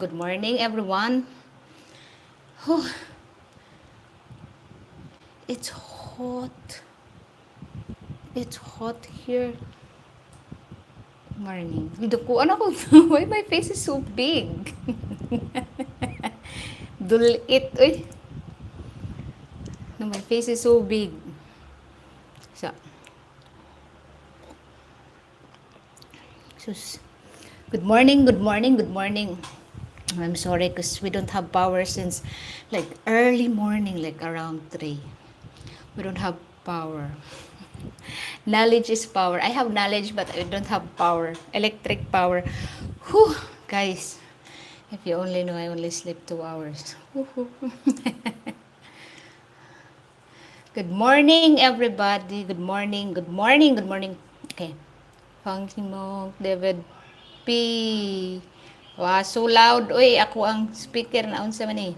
Good morning, everyone. Oh, it's hot. It's hot here. Morning. Dukuan ako. Why my face is so big? Dulit. Uy. No, my face is so big. So, sus. Good morning, good morning, good morning. I'm sorry because we don't have power since like early morning, like around 3. We don't have power. Knowledge is power. I have knowledge but I don't have power. Electric power. Whew, guys. If you only know, I only sleep 2 hours. Good morning, everybody. Good morning, good morning, good morning. Okay. Funky Monk, David P. Wow, so loud. Uy, ako ang speaker na unsa man eh.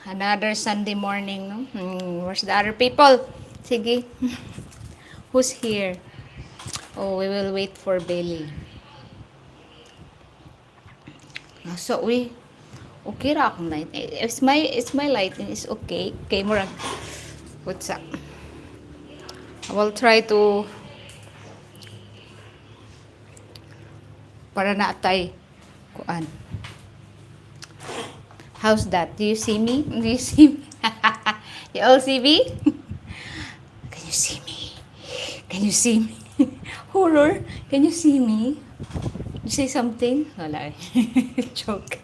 Another Sunday morning, no? Where's the other people? Sige. Who's here? Oh, we will wait for Bailey. So, we okay ra akong light. It's my lighting is okay. Okay, murag. What's up? I will try to para naatay kuan. How's that? Do you see me? Do you see me? You all see me? Can you see me? Can you see me? Horror? Can you see me? You say something? Wala eh. Joke.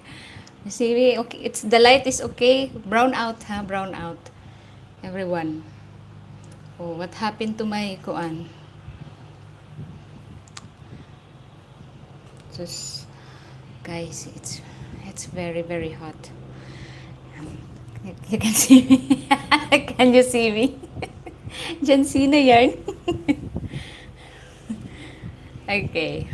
You see me? Okay, it's the light is okay. Brown out, ha? Brown out. Everyone. Oh, what happened to my kuan? Just guys, it's very very hot. You can see me. Can you see me? John Cena yarn. Okay.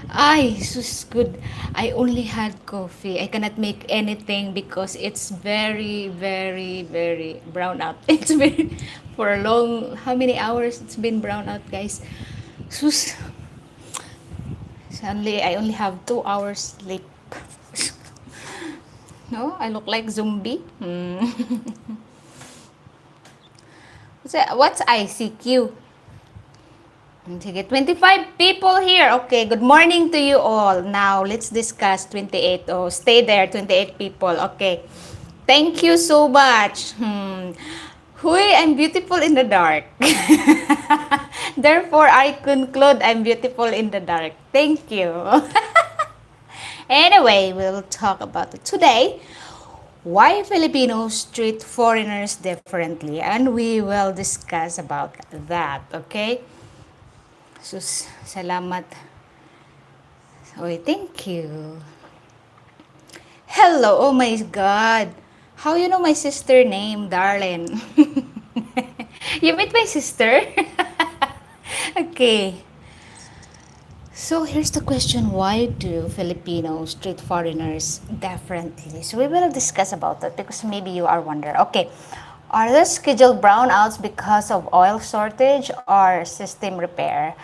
Ay, sus good. I only had coffee. I cannot make anything because it's very, very, very brown out. It's been for a long, how many hours it's been brown out, guys? Sus. Suddenly, I only have 2 hours sleep. No, I look like zombie. What's ICQ? Sige, 25 people here. Okay, good morning to you all. Now, let's discuss 28. Oh, stay there, 28 people. Okay. Thank you so much. Huy, I'm beautiful in the dark. Therefore, I conclude I'm beautiful in the dark. Thank you. Anyway, we'll talk about it today. Why Filipinos treat foreigners differently, and we will discuss about that, okay? Sus, salamat. Oy, thank you. Hello, oh my God. How you know my sister name, darling? You met my sister? Okay. So here's the question, why do Filipinos treat foreigners differently? So we will discuss about that because maybe you are wondering. Okay, are there scheduled brownouts because of oil shortage or system repair?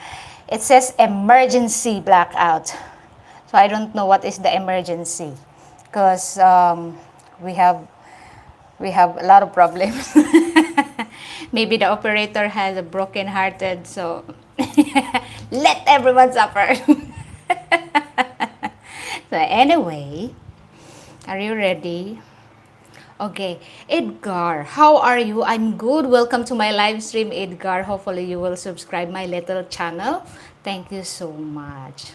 It says emergency blackout. So I don't know what is the emergency because we have a lot of problems. Maybe the operator has a broken hearted, so let everyone suffer. So anyway, are you ready? Okay, Edgar, how are you? I'm good. Welcome to my live stream, Edgar. Hopefully you will subscribe my little channel. Thank you so much.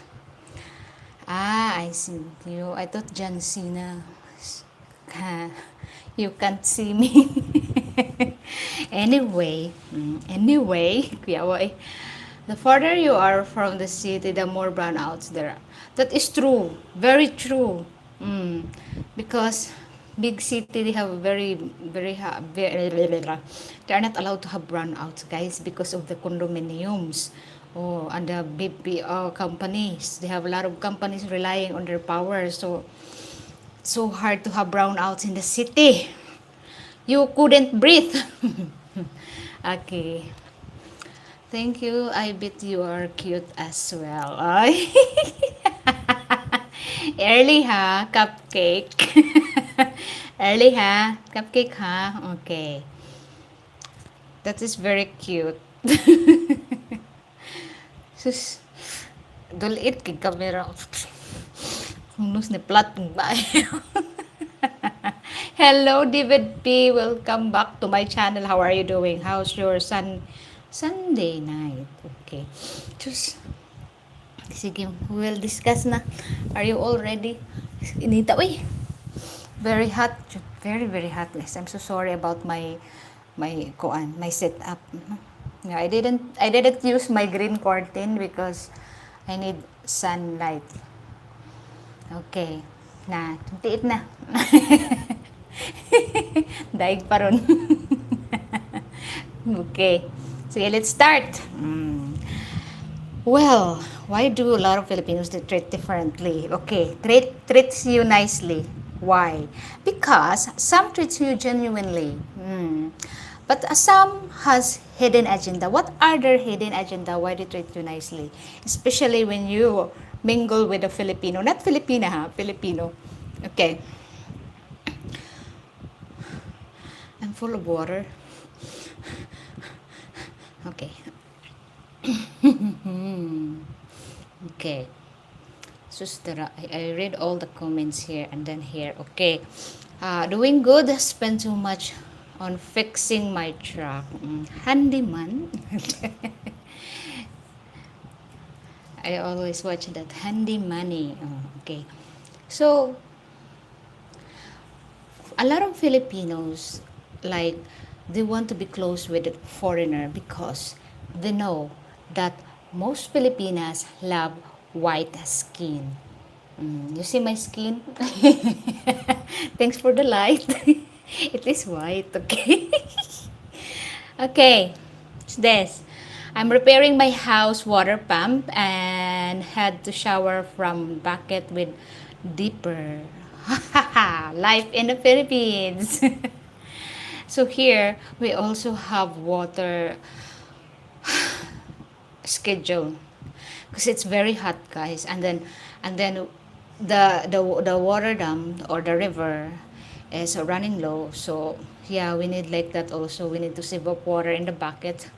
I see you. I thought John Cena. You can't see me. Anyway, Kuya Boy, the farther you are from the city, the more brownouts there are. That is true. Very true. Because big city, they have they are not allowed to have brownouts, guys, because of the condominiums. Oh, and the BPO companies. They have a lot of companies relying on their power. So hard to have brownouts in the city. You couldn't breathe. Okay. Thank you. I bet you are cute as well. Ay. Early ha, cupcake. Early ha, cupcake ha. Okay. That is very cute. Sus, dulit kay kamera. Nus ni plat ng bayo. Hello, David P. Welcome back to my channel. How are you doing? How's your Sunday night? Okay. Just, sige, we'll discuss na. Are you all ready? Inita, uy. Very hot. Very, very hot, guys. I'm so sorry about my setup. Yeah, I didn't use my green curtain because I need sunlight. Okay. Na, tiit na. Daig pa ron. Okay. So, yeah, let's start. Well, why do a lot of Filipinos treat differently? Okay, treats you nicely. Why? Because some treats you genuinely. But some has hidden agenda. What are their hidden agenda? Why they treat you nicely? Especially when you mingle with a Filipino. Not Filipina ha, Filipino. Okay. I'm full of water. Okay. Okay. Sustara, I read all the comments here and then here. Okay. Doing good. Spend too much on fixing my truck. Handyman. I always watch that handy money. Okay. So, a lot of Filipinos, like, they want to be close with a foreigner because they know that most Filipinas love white skin. You see my skin? Thanks for the light. It is white, okay? Okay, it's this. I'm repairing my house water pump and had to shower from bucket with deeper. Life in the Philippines. So here, we also have water schedule because it's very hot, guys, and then the water dam or the river is running low, so yeah, we need like that also. We need to save up water in the bucket,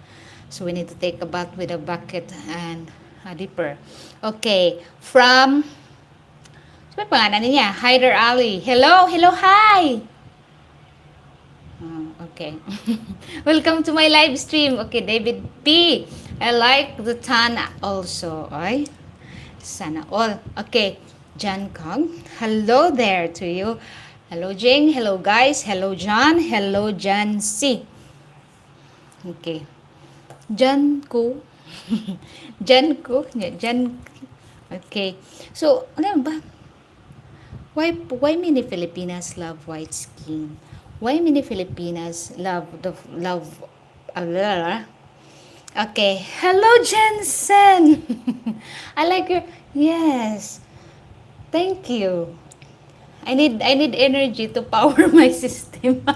so we need to take a bath with a bucket and a dipper. Okay, from ano pangalan niya? Hyder Ali. Hello, hi. Okay. Welcome to my live stream. Okay, David P. I like the tan also. Ay, sana all. Okay, John Kong. Hello there to you. Hello, Jing. Hello, guys. Hello, John. Hello, John C. Okay. John ko. John ko. John. Okay. So, ano ba? Why many Filipinas love white skin? Why many Filipinas love okay. Hello, Jensen. I like your, yes. Thank you. I need energy to power my system.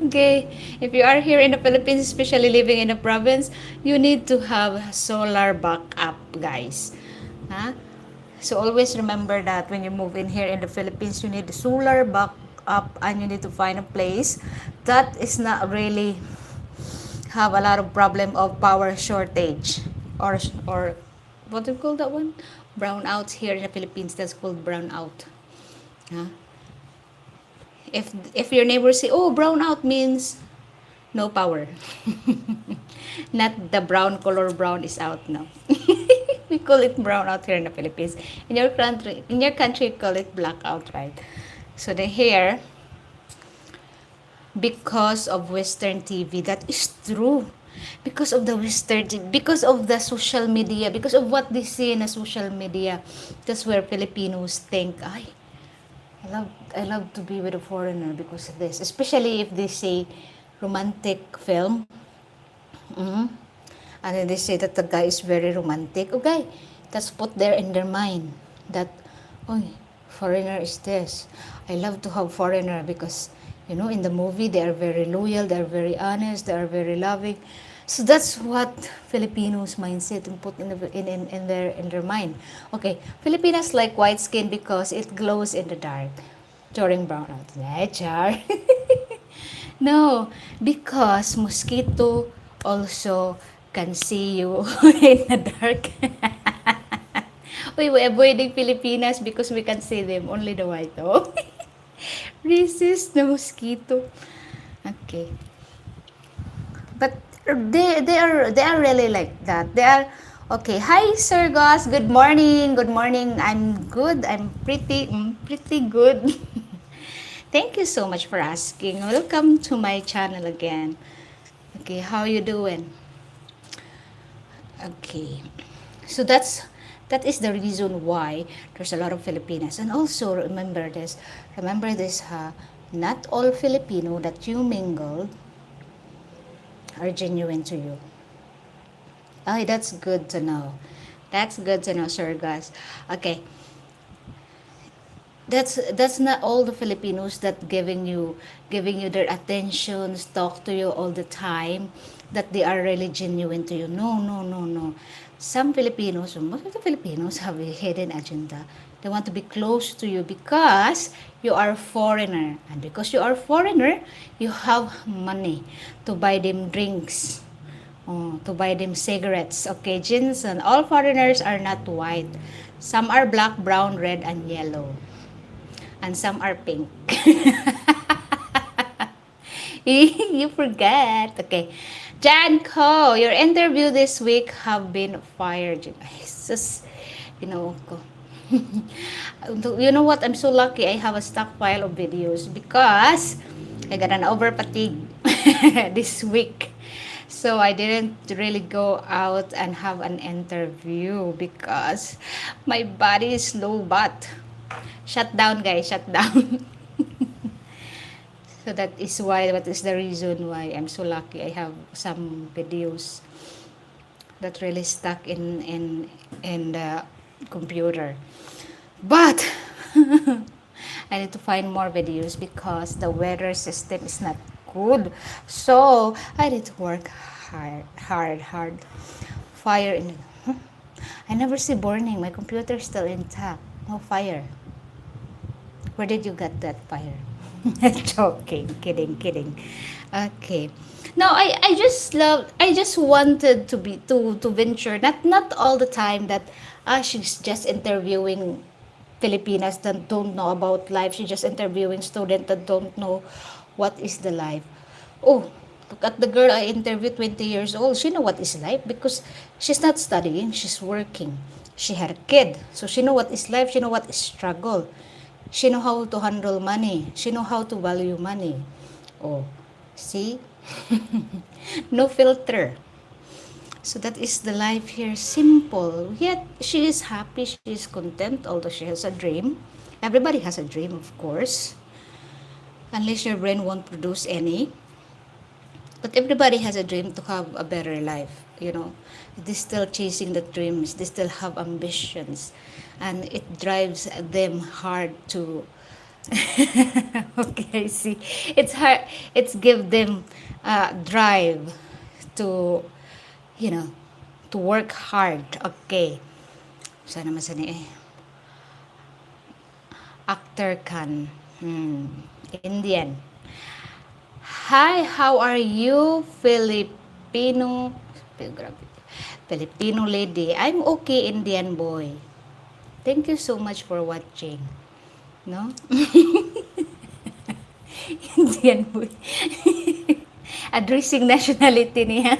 Okay. If you are here in the Philippines, especially living in the province, you need to have solar backup, guys. Huh? So always remember that when you move in here in the Philippines, you need the solar backup and you need to find a place that is not really have a lot of problem of power shortage or what do you call that one? Brownout here in the Philippines. That's called brownout. Huh? If your neighbors say, oh, brownout means no power. Not the brown color brown is out now. We call it brown out here in the Philippines. In your country, you call it blackout, right? So the hair, because of Western TV, that is true. Because of the Western TV, because of the social media, because of what they see in the social media, that's where Filipinos think, I love to be with a foreigner because of this. Especially if they say romantic film. And then they say that the guy is very romantic. Okay, that's put there in their mind that, oh, foreigner is this. I love to have foreigner because, in the movie, they are very loyal, they are very honest, they are very loving. So that's what Filipinos mindset and put in their mind. Okay, Filipinas like white skin because it glows in the dark during brownout. Char. No, because mosquito also can see you in the dark. We avoiding Filipinas because we can see them only the white. Oh, resist the mosquito. Okay, but they are really like that. They are okay. Hi, Sir Goss. Good morning. Good morning. I'm good. I'm pretty good. Thank you so much for asking. Welcome to my channel again. Okay, how you doing? Okay. So that is the reason why there's a lot of Filipinas. And also remember this ha, not all Filipino that you mingle are genuine to you. Oh, that's good to know. That's good to know, Sir Gus. Okay, that's not all the Filipinos that giving you their attentions, talk to you all the time, that they are really genuine to you. No, no, no, no. Some Filipinos, most of the Filipinos have a hidden agenda. They want to be close to you because you are foreigner, and because you are foreigner, you have money to buy them drinks. Oh, to buy them cigarettes. Okay, Jinson, all foreigners are not white. Some are black, brown, red, and yellow, and some are pink. You forget. Okay. Jan Ko, your interview this week have been fired. Jesus, you know, you know what? I'm so lucky I have a stockpile of videos because I got an over fatigue this week. So I didn't really go out and have an interview because my body is low but shut down guys, shut down. So that is the reason why I'm so lucky I have some videos that really stuck in the computer. But I need to find more videos because the weather system is not good. So I need to work hard. Fire in. Huh? I never see burning. My computer is still intact. No fire. Where did you get that fire? Joking, kidding. Okay. No, I just wanted to venture, not all the time that she's just interviewing Filipinas that don't know about life. She's just interviewing students that don't know what is the life. Oh, look at the girl I interviewed, 20 years old. She know what is life because she's not studying, she's working. She had a kid. So she know what is life, she know what is struggle. She know how to handle money. She know how to value money. Oh, see? No filter. So that is the life here. Simple. Yet she is happy. She is content. Although she has a dream. Everybody has a dream, of course. Unless your brain won't produce any. But everybody has a dream to have a better life. You know, they still chasing the dreams. They still have ambitions, and it drives them hard to. Okay, I see. It's hard. It's give them drive to, you know, to work hard. Okay. Sana masani eh. Actor kan. Indian. Hi, how are you, Filipino lady? I'm okay, Indian boy. Thank you so much for watching. No? Indian boy. Addressing nationality niya.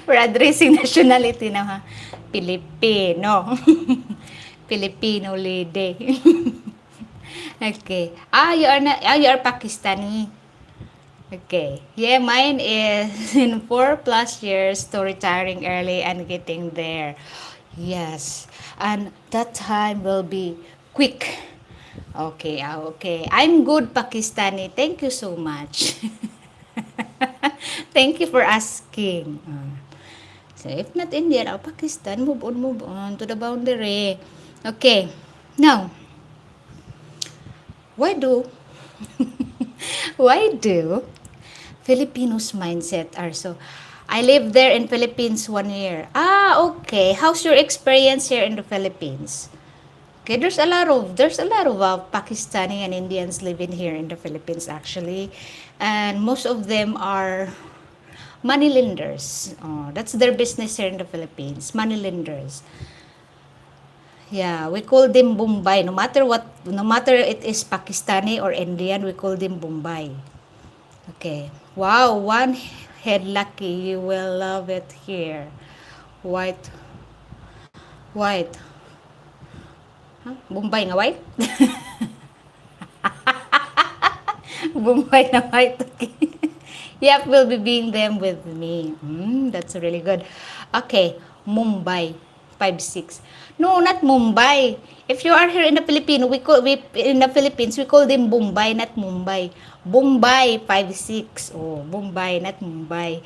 For addressing nationality na ha. Filipino. Filipino lady. Okay. You are Pakistani. Okay. Yeah, mine is in 4+ years to retiring early and getting there. Yes. And that time will be quick. Okay, okay. I'm good, Pakistani. Thank you so much. Thank you for asking. So, if not Indian or Pakistan, move on to the boundary. Okay. Now, why do why do Filipinos mindset are so I lived there in Philippines 1 year. Ah, okay. How's your experience here in the Philippines? Okay, there's a lot of Pakistani and Indians living here in the Philippines actually, and most of them are money lenders. Oh, that's their business here in the Philippines. Money lenders. Yeah, we call them Bombay. No matter what, no matter it is Pakistani or Indian, we call them Bombay. Okay. Wow, one head lucky. You will love it here. White, white. Huh? Bombay nga white? Bombay na white. Okay. Yep, we'll be being them with me. That's really good. Okay, Mumbai 5-6. No, not Mumbai. If you are here in the Philippines, we call them Bombay, not Mumbai. Bombay 5-6. Oh, Bombay, not Mumbai.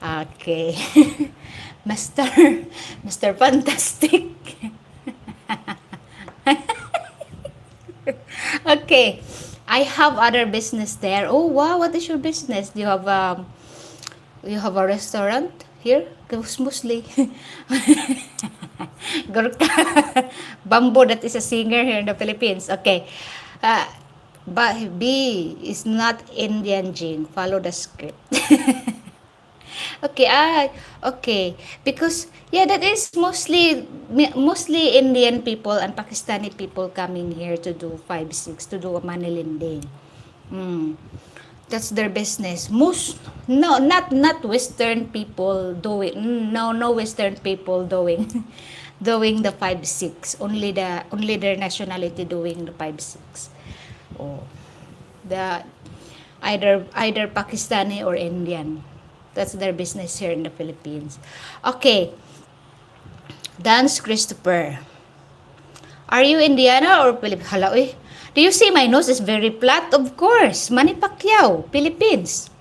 Okay. Master, Mr. Fantastic. Okay. I have other business there. Oh wow, what is your business? Do you have a restaurant here? Mostly. Gurka. Bamboo, that is a singer here in the Philippines. Okay. Uh, but B is not Indian Jane. Follow the script. Okay, okay. Because yeah, that is mostly Indian people and Pakistani people coming here to do 5-6 to do a money lending. Mm. That's their business. Most no, not Western people doing. No Western people doing doing the 5-6. Only their nationality doing the 5-6. Oh, the either Pakistani or Indian. That's their business here in the Philippines. Okay, Dance Christopher. Are you Indiana or Philippines? Hala, eh. Do you see my nose is very flat? Of course. Manny Pacquiao, Philippines.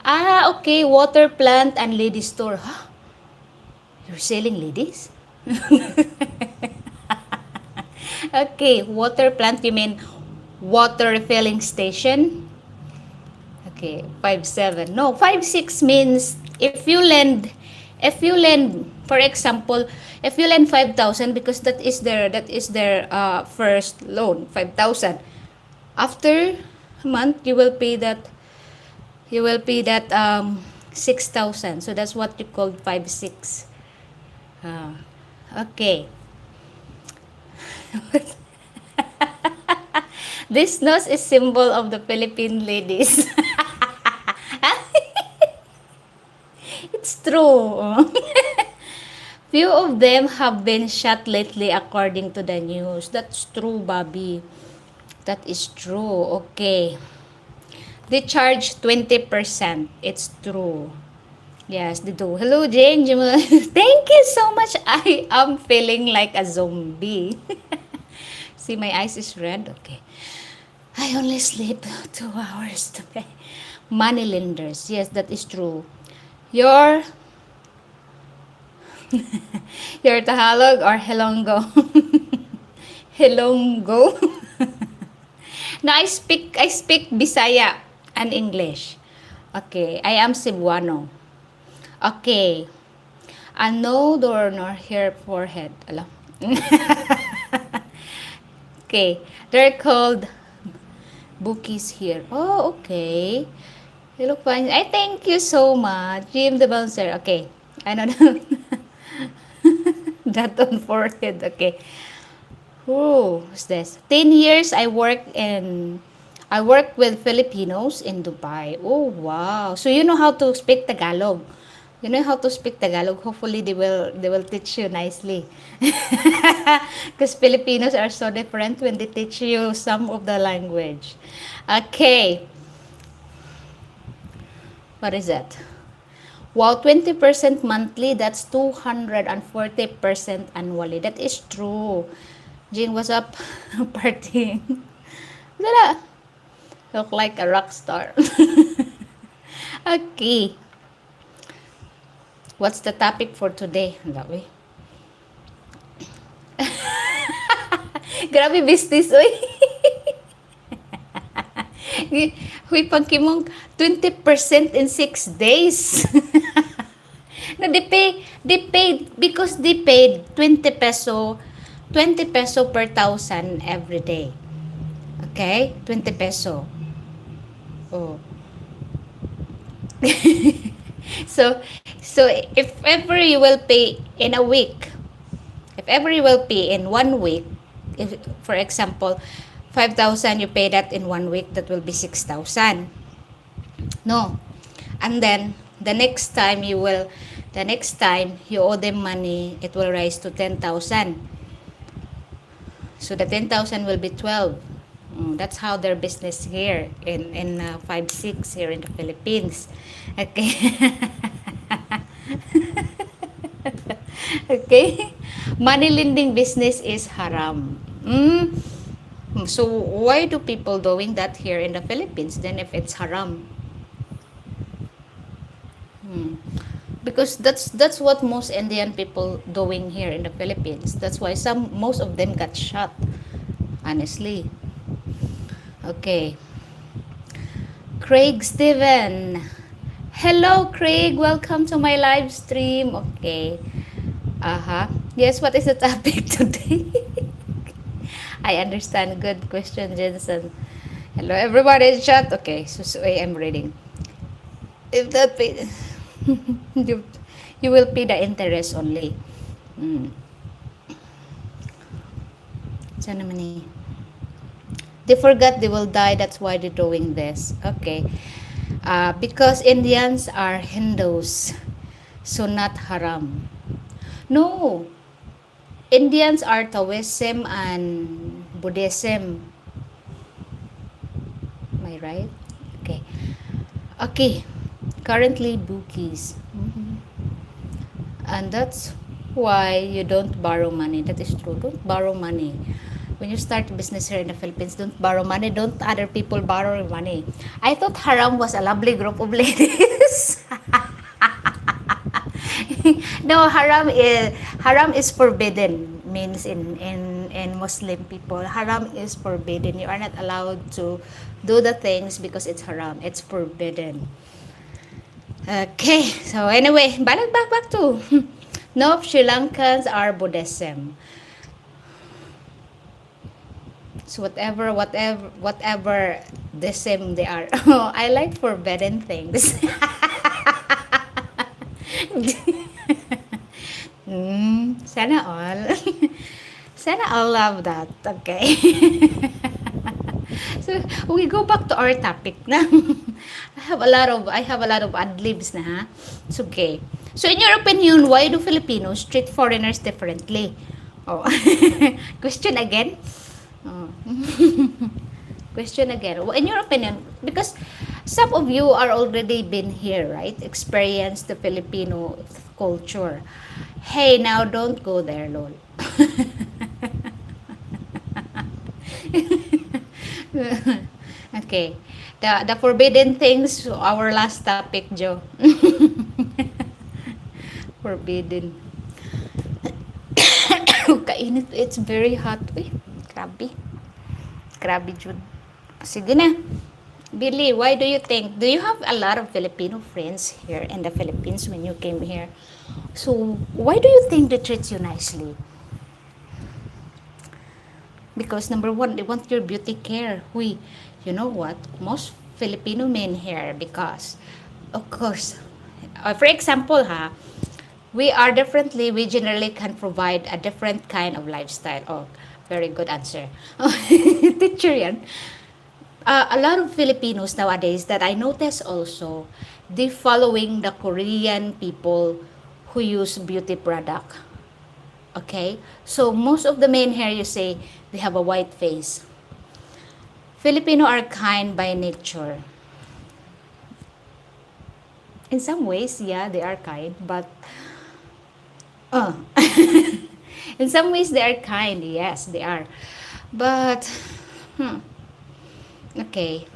Ah, okay. Water plant and lady store. Huh? You're selling ladies? Okay, water plant, you mean water refilling station? Okay, 5-7. No, 5-6 means if you lend, for example, if you lend 5,000 because that is their first loan, 5,000. After a month, you will pay that 6,000. So that's what you call 5-6. Okay. This nose is symbol of the Philippine ladies. It's true. Few of them have been shot lately according to the news. That's true, Bobby. That is true. Okay. They charge 20%. It's true. Yes, they do. Hello, Jane. Thank you so much. I am feeling like a zombie. See, my eyes is red. Okay. I only sleep 2 hours today. Money lenders. Yes, that is true. Your your Tagalog or Helongo? Helongo? No, I speak Bisaya and English. Okay, I am Cebuano. Okay. A no door nor hair forehead. Alam. Okay. They're called bookies here. Oh, okay. You look fine. I thank you so much. Jim the bouncer. Okay. I know that on forehead. Okay. Who's this? 10 years I work with Filipinos in Dubai. Oh, wow. So you know how to speak Tagalog. You know how to speak Tagalog. Hopefully they will teach you nicely. Because Filipinos are so different when they teach you some of the language. Okay. What is that? Wow, 20% monthly, that's 240% annually. That is true. Jing, what's up? Partying. Wala. Look like a rock star. Okay. What's the topic for today? Grabe. Grabe business, oy. Huy, pagkimong 20% in 6 days. No, they paid, because they paid 20 peso per thousand every day. Okay? 20 peso. Oh. So if ever you will pay in a week, if ever you will pay in 1 week, if for example 5,000 you pay that in 1 week, that will be 6,000. No. And then the next time you owe them money, it will rise to 10,000. So the 10,000 will be 12. That's how their business here in 5-6 here in the Philippines. Okay. Okay. Money lending business is haram. So why do people doing that here in the Philippines then if it's haram? Because that's what most Indian people doing here in the Philippines. That's why most of them got shot. Honestly. Okay. Craig Steven. Hello, Craig. Welcome to my live stream. Okay. Yes, what is the topic today? I understand. Good question, Jensen. Hello, everybody in chat. Okay, so I am reading. If that pay, you, you will pay the interest only. Sana naman eh. They forgot they will die. That's why they're doing this. Okay. Because Indians are Hindus, so not haram. No, Indians are Taoism and Buddhism. Am I right? Okay. Okay. Currently bookies. And that's why you don't borrow money. That is true. Don't borrow money. When you start business here in the Philippines, don't borrow money. Don't other people borrow your money. I thought haram was a lovely group of ladies. No, haram is forbidden. Means in Muslim people, haram is forbidden. You are not allowed to do the things because it's haram. It's forbidden. Okay, so anyway, back to no, Sri Lankans are Buddhism. So whatever the same they are. I like forbidden things. Sana all. Sana all love that. Okay. So we go back to our topic na. I have a lot of ad libs na ha. It's okay. So in your opinion, why do Filipinos treat foreigners differently? Oh. Question again. Oh. Question again. In your opinion, because some of you are already been here, right? Experience the Filipino culture. Hey, now don't go there, lol. Okay. The forbidden things, our last topic, Joe. Forbidden. Kainit. It's very hot. Uy, grabe. Grabe, Jude. Sige na. Billy, why do you think? Do you have a lot of Filipino friends here in the Philippines when you came here? So, why do you think they treat you nicely? Because number one, they want your beauty care. You know what? Most Filipino men here, because, of course, for example, we are differently. We generally can provide a different kind of lifestyle. Oh, very good answer. Teacher yan. A lot of Filipinos nowadays that I notice also, they following the Korean people who use beauty product. Okay? So, most of the men here, you say, they have a white face. Filipino are kind by nature. In some ways, yeah, they are kind, but in some ways they are kind, yes, they are. But okay.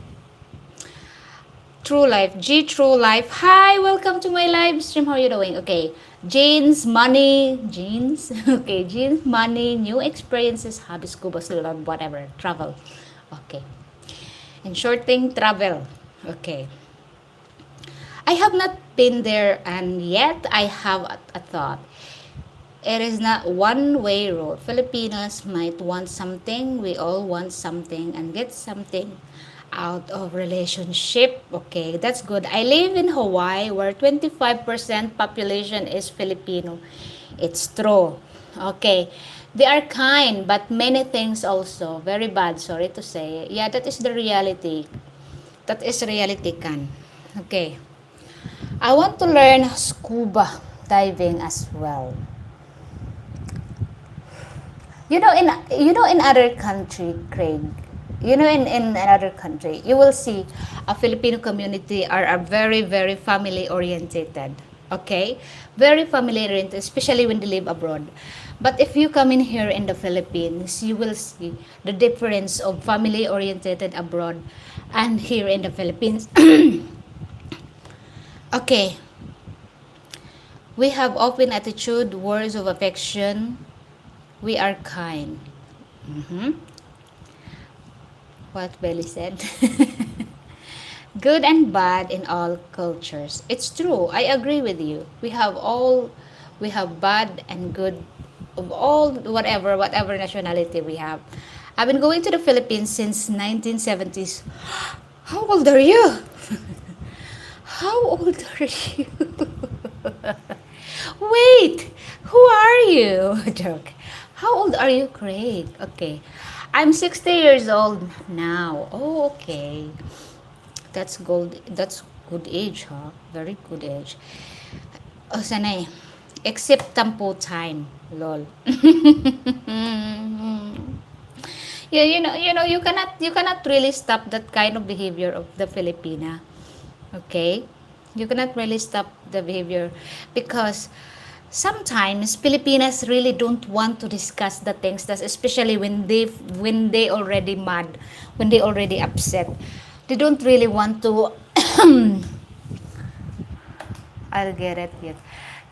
True Life, True Life. Hi, welcome to my live stream. How are you doing? Okay. Jeans, money, jeans. Okay, jeans, money, new experiences, hobbies, scuba, love, whatever, travel. Okay. In short thing, travel. Okay. I have not been there, and yet I have a thought. It is not one way road. Filipinos might want something, we all want something, and get something out of relationship. Okay, that's good. I live in Hawaii where 25% population is Filipino. It's true. Okay. They are kind, but many things also. Very bad, sorry to say. Yeah, that is the reality. That is reality, Kan. Okay. I want to learn scuba diving as well. In other country, Craig. In another country, you will see a Filipino community are very, very family orientated. Okay? Very family oriented, especially when they live abroad. But if you come in here in the Philippines, you will see the difference of family orientated abroad and here in the Philippines. Okay. We have open attitude, words of affection. We are kind. Mhm. What Belly said. Good and bad in all cultures. It's true. I agree with you. We have bad and good of all whatever nationality we have. I've been going to the Philippines since 1970s. How old are you? How old are you? Wait, who are you? Joke. How old are you, Craig? Okay. I'm 60 years old now. Oh, okay. That's gold. That's good age, huh? Very good age. Oh, sanay. Except tampo time. Lol. Yeah, you cannot really stop that kind of behavior of the Filipina. Okay? You cannot really stop the behavior because sometimes Filipinas really don't want to discuss the things that especially when they already mad, when they already upset. They don't really want to I'll get it yet.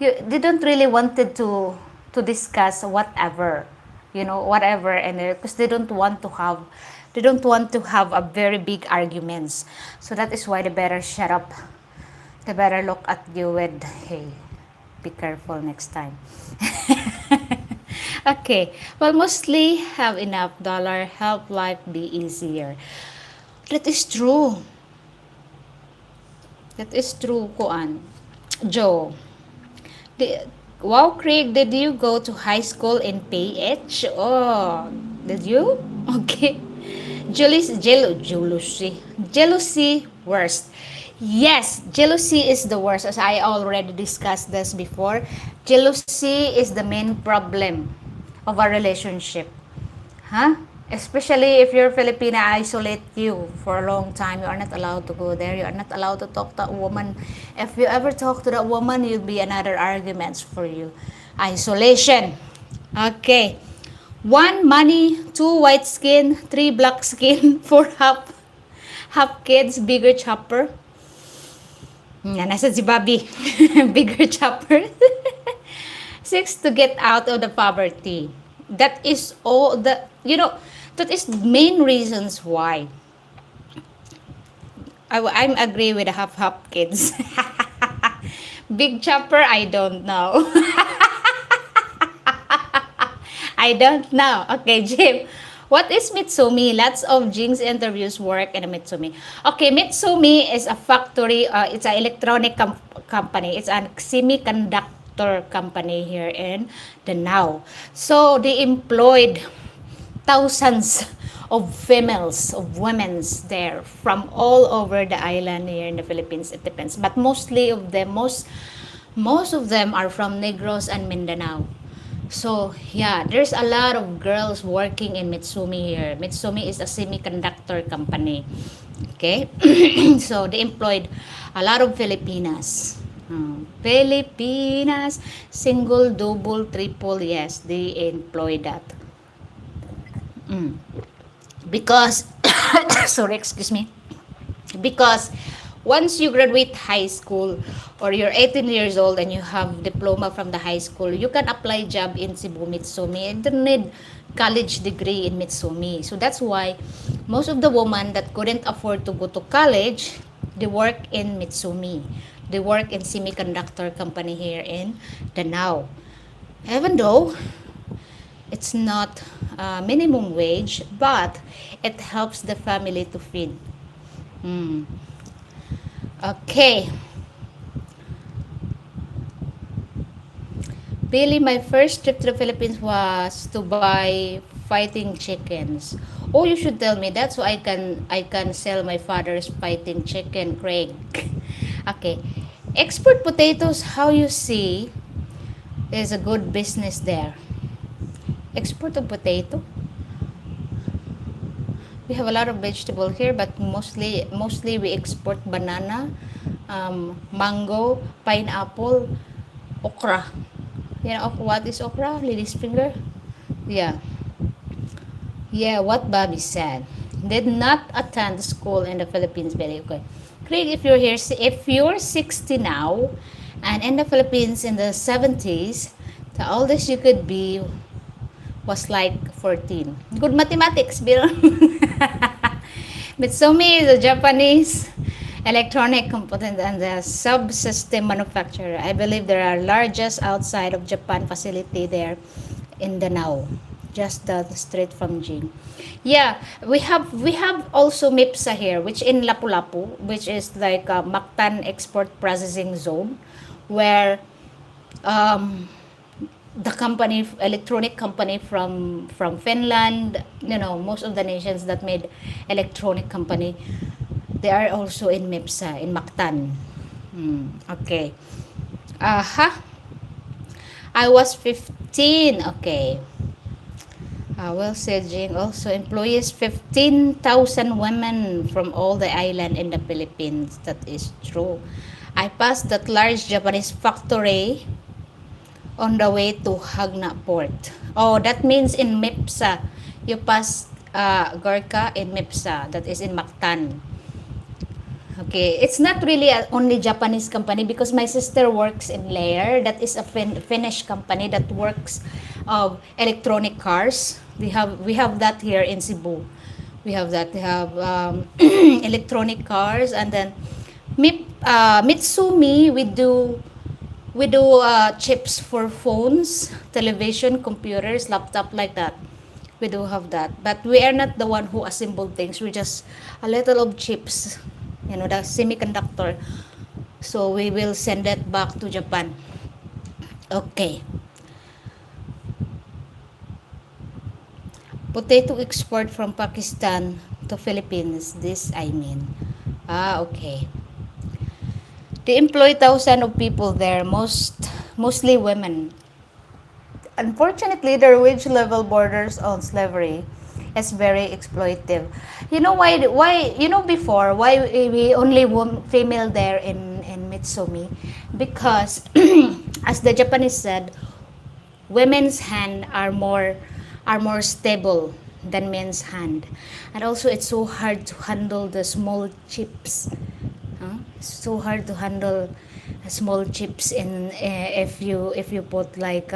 They don't really wanted to discuss whatever, whatever, and because they don't want to have a very big arguments. So that is why they better shut up. They better look at you with, hey, be careful next time. Okay. Well, mostly have enough dollar, help life be easier. That is true. That is true, Kuan. Joe. Di- wow, Craig, did you go to high school in PH? Oh, did you? Okay. Jealousy, worst. Yes, jealousy is the worst. As I already discussed this before, jealousy is the main problem of a relationship. Huh? Especially if you're Filipina, isolate you for a long time. You are not allowed to go there. You are not allowed to talk to a woman. If you ever talk to that woman, you'll be another arguments for you. Isolation. Okay. One, money. Two, white skin. Three, black skin. Four, half kids, bigger chopper. Nasa si Bobby. Bigger chopper. Six, to get out of the poverty. That is all that is main reasons why I'm agree with the half kids. Big chopper, I don't know. I don't know. Okay, Jim. What is Mitsumi? Lots of Jing's interviews work in a Mitsumi. Okay, Mitsumi is a factory. It's an electronic company. It's a semiconductor company here in Danao. So they employed thousands of females, of women's there from all over the island here in the Philippines. It depends, but most of them are from Negros and Mindanao. So yeah, there's a lot of girls working in Mitsumi here. Mitsumi is a semiconductor company. Okay, so they employed a lot of Filipinas. Filipinas, single, double, triple, yes, they employ that. Because sorry, excuse me, because once you graduate high school or you're 18 years old and you have diploma from the high school, you can apply job in Cebu Mitsumi and don't need college degree in Mitsumi. So that's why most of the women that couldn't afford to go to college They work in Mitsumi. They work in semiconductor company here in Danao. Even though it's not minimum wage, but it helps the family to feed. Mm. Okay. Really, my first trip to the Philippines was to buy fighting chickens. Oh, you should tell me that so I can sell my father's fighting chicken, Craig. Okay. Export potatoes, how you see, is a good business there. Export of potato. We have a lot of vegetable here, but mostly we export banana, mango, pineapple, okra. You know what is okra? Lady's finger. Yeah. Yeah, what Bobby said. Did not attend school in the Philippines. Very okay. Craig, if you're here, if you're 60 now, and in the Philippines in the 70s, the oldest you could be was like 14. Good mathematics, Bill. Mitsumi is a Japanese electronic component and the subsystem manufacturer. I believe there are largest outside of Japan facility there in Danao, just down the street from Jing. Yeah, we have also MIPSA here, which in Lapu-Lapu, which is like a Mactan Export Processing Zone, where um, the company electronic company from Finland, most of the nations that made electronic company, they are also in MIPSA in Mactan. Okay. Aha. I was 15. Okay. Well said, Jing. Also employs 15,000 women from all the island in the Philippines. That is true. I passed that large Japanese factory on the way to Hagna Port. Oh, that means in Mipsa. You pass Gorka in Mipsa. That is in Mactan. Okay, it's not really only Japanese company because my sister works in Layer. That is a Finnish company that works electronic cars. We have that here in Cebu. We have that. They have electronic cars, and then Mitsumi. We do chips for phones, television, computers, laptop, like that. We do have that, but we are not the one who assemble things. We're just a little of chips, the semiconductor. So we will send that back to Japan. Okay. Potato export from Pakistan to Philippines. This I mean. Okay. They employ thousands of people there, mostly women. Unfortunately, their wage level borders on slavery is very exploitative. You know why before why we only female there in Mitsumi? Because as the Japanese said, women's hand are more stable than men's hand. And also it's so hard to handle the small chips. It's so hard to handle small chips in if you put like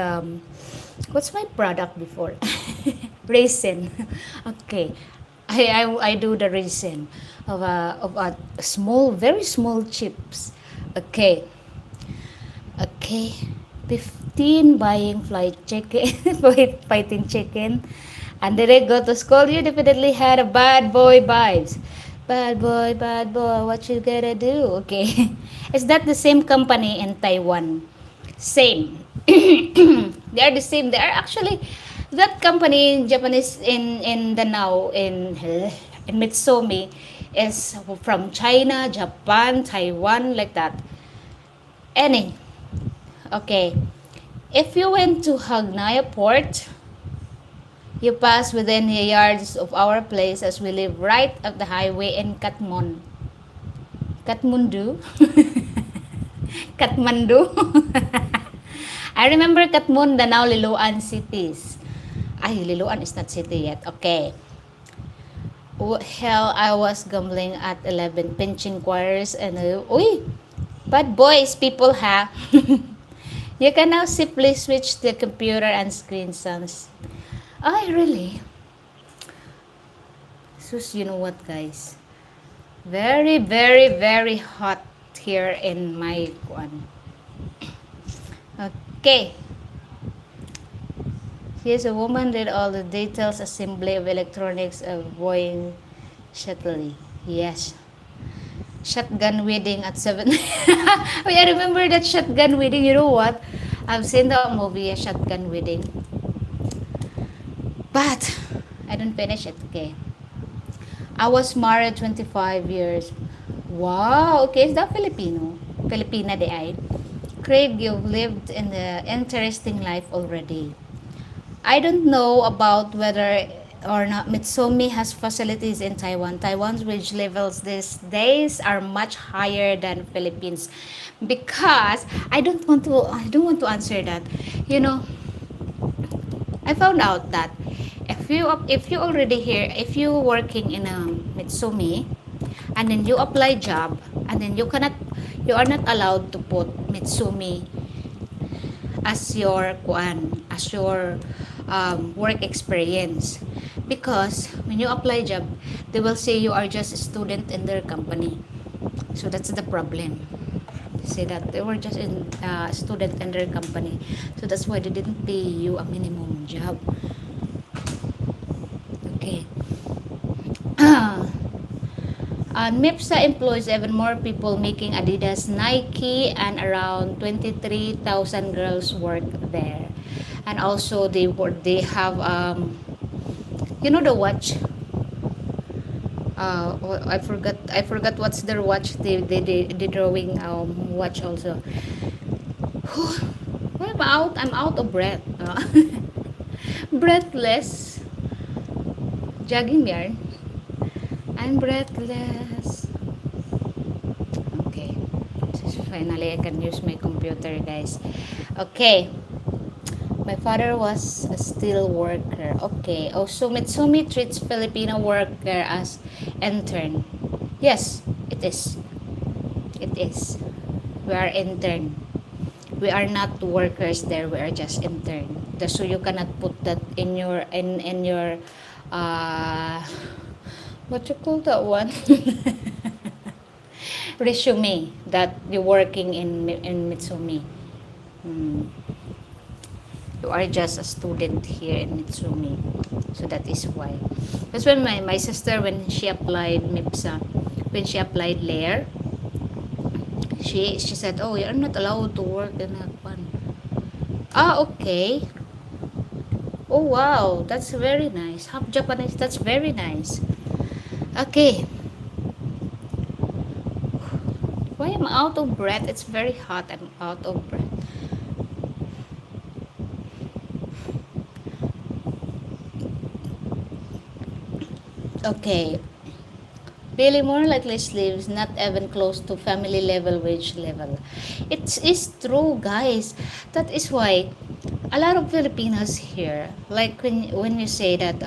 what's my product before? Raisin. Okay. I do the raisin of a small, very small chips. Okay. Okay. 15 buying fried chicken, fighting chicken. And did I go to school? You definitely had a bad boy vibes. Bad boy, what you gotta do? Okay. Is that the same company in Taiwan? Same. They are the same. They are actually that company in Japanese in Danao in Mitsumi is from China, Japan, Taiwan, like that. Any. Okay. If you went to Hagnaya Port, you pass within the yards of our place as we live right up the highway in Katmandu. Kathmandu. I remember Katmunda, now Liloan cities. Ay, Liloan is not city yet. Okay. Hell, I was gambling at 11, pinching quarters, and uy, bad boys people have. You can now simply switch the computer and screen sounds. Ay, really? So, you know what, guys? Very, very, very hot here in my one. Okay. She is a woman did all the details assembly of electronics of Boeing shuttle. Yes. Shotgun wedding at 7. Oh, I remember that shotgun wedding. You know what? I've seen the movie, a shotgun wedding. But I didn't finish it. Okay. I was married 25 years. Wow. Okay. Is that Filipino? Filipina de ay. Craig, you've lived in the interesting life already. I don't know about whether or not Mitsumi has facilities in Taiwan. Taiwan's wage levels these days are much higher than Philippines, because I don't want to answer that. You know, I found out that if you already here, if you working in a Mitsumi, and then you apply job, and then you are not allowed to put Mitsumi as your work experience, because when you apply job, they will say you are just a student in their company. So that's the problem. They say that they were just in student in their company, so that's why they didn't pay you a minimum job. Okay. And MIPSA employs even more people, making Adidas, Nike, and around 23,000 girls work there. And also they have the watch. I forgot what's their watch. They drawing watch also. Well, I'm out of breath. Breathless. Jogging yarn. I'm breathless. Okay. So finally, I can use my computer, guys. Okay. My father was a steel worker. Okay. Oh, so Mitsumi treats Filipino worker as intern. Yes, it is. It is. We are intern. We are not workers there. We are just intern. So you cannot put that in your uh what you call that one? Resume that you're working in Mitsumi. Hmm. You are just a student here in Mitsumi. So that is why. That's when my sister, when she applied MIPSA, when she applied Lair, she said, "Oh, you're not allowed to work in that one." Ah, okay. Oh, wow. That's very nice. Half Japanese. That's very nice. Okay. Why am I out of breath? It's very hot. I'm out of breath. Okay. Really more likely slaves, not even close to family level wage level. It is true, guys. That is why a lot of Filipinos here, like when you say that,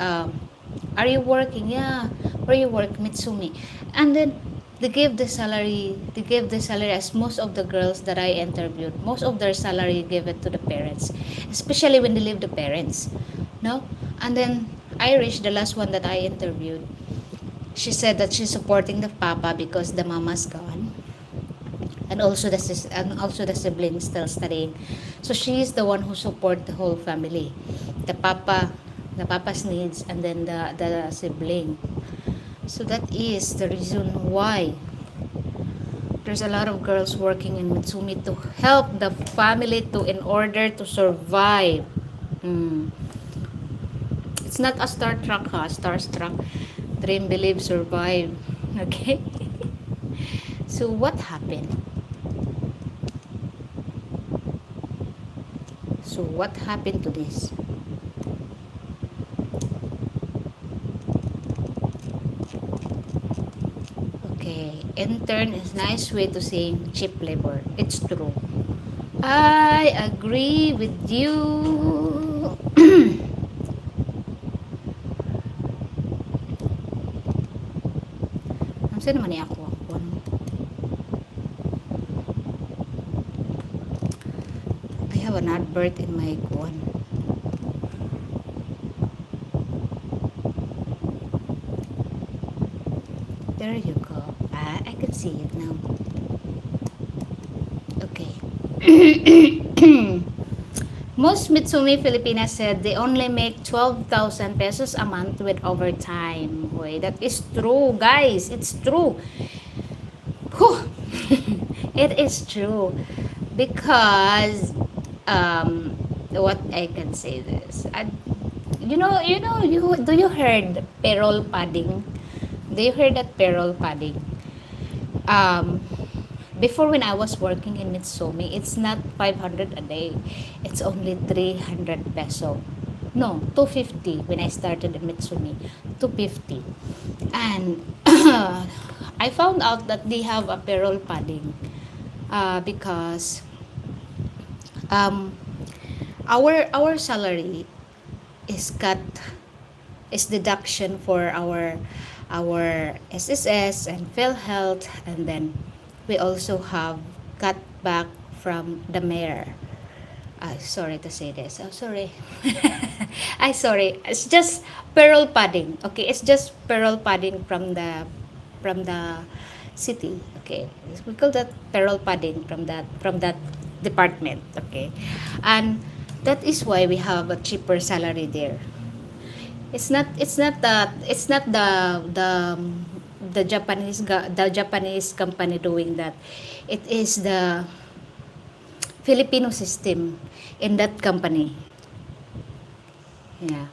are you working? Yeah. Where you work? Mitsumi. And then they give the salary as most of the girls that I interviewed, most of their salary give it to the parents, especially when they leave the parents. No? And then Irish, the last one that I interviewed, she said that she's supporting the papa because the mama's gone, and also the siblings still studying. So she is the one who support the whole family, the papa's needs, and then the sibling. So that is the reason why there's a lot of girls working in Mitsumi to help the family to in order to survive. Mm. It's not a Star Trek, ha? Starstruck. Dream, believe, survive. Okay? So what happened? So what happened to this? Okay, intern is nice way to say cheap labor. It's true. I agree with you. Saan naman ni ako? I have an advert in my kuan. There you go. I can see it now. Okay. Most Mitsumi Filipinas said they only make 12,000 pesos a month with overtime. Wait, that is true, guys. It's true. Whew. It is true. Because, what I can say this. Do you heard payroll padding? Do you heard that payroll padding? Um, Before when I was working in Mitsumi, it's not 500 a day. It's only 300 peso. No, 250 when I started in Mitsumi. 250. And I found out that they have a payroll padding because um, our salary is cut, is deduction for our SSS and PhilHealth, and then we also have cut back from the mayor. Sorry to say this. Oh, sorry. I sorry. It's just payroll padding. Okay, it's just payroll padding from the city. Okay, we call that payroll padding from that department. Okay, and that is why we have a cheaper salary there. It's not the Japanese company doing that. It is the Filipino system in that company. Yeah.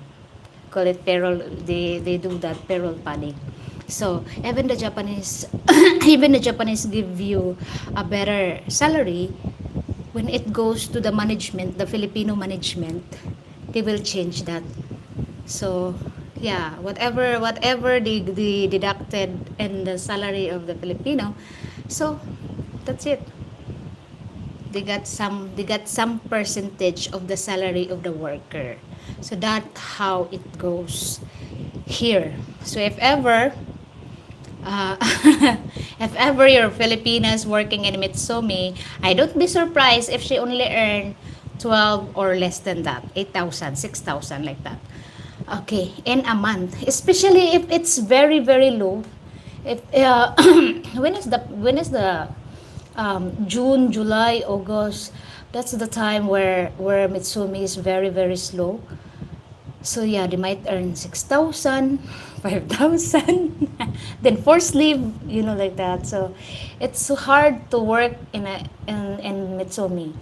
Call it payroll. They do that payroll padding. So even the Japanese even the Japanese give you a better salary when it goes to the management, the Filipino management, they will change that. So yeah, whatever they deducted in the salary of the Filipino, so that's it. They got some percentage of the salary of the worker. So that's how it goes here. So uh, if ever you're Filipinas working in Mitsumi, I don't be surprised if she only earn 12 or less than that, 8,000, 6,000, like that. Okay, in a month, especially if it's very very low. If when is the June, July, August, that's the time where Mitsumi is very very slow. So yeah, they might earn 6,000, 5,000, then forced leave, like that. So it's so hard to work in Mitsumi,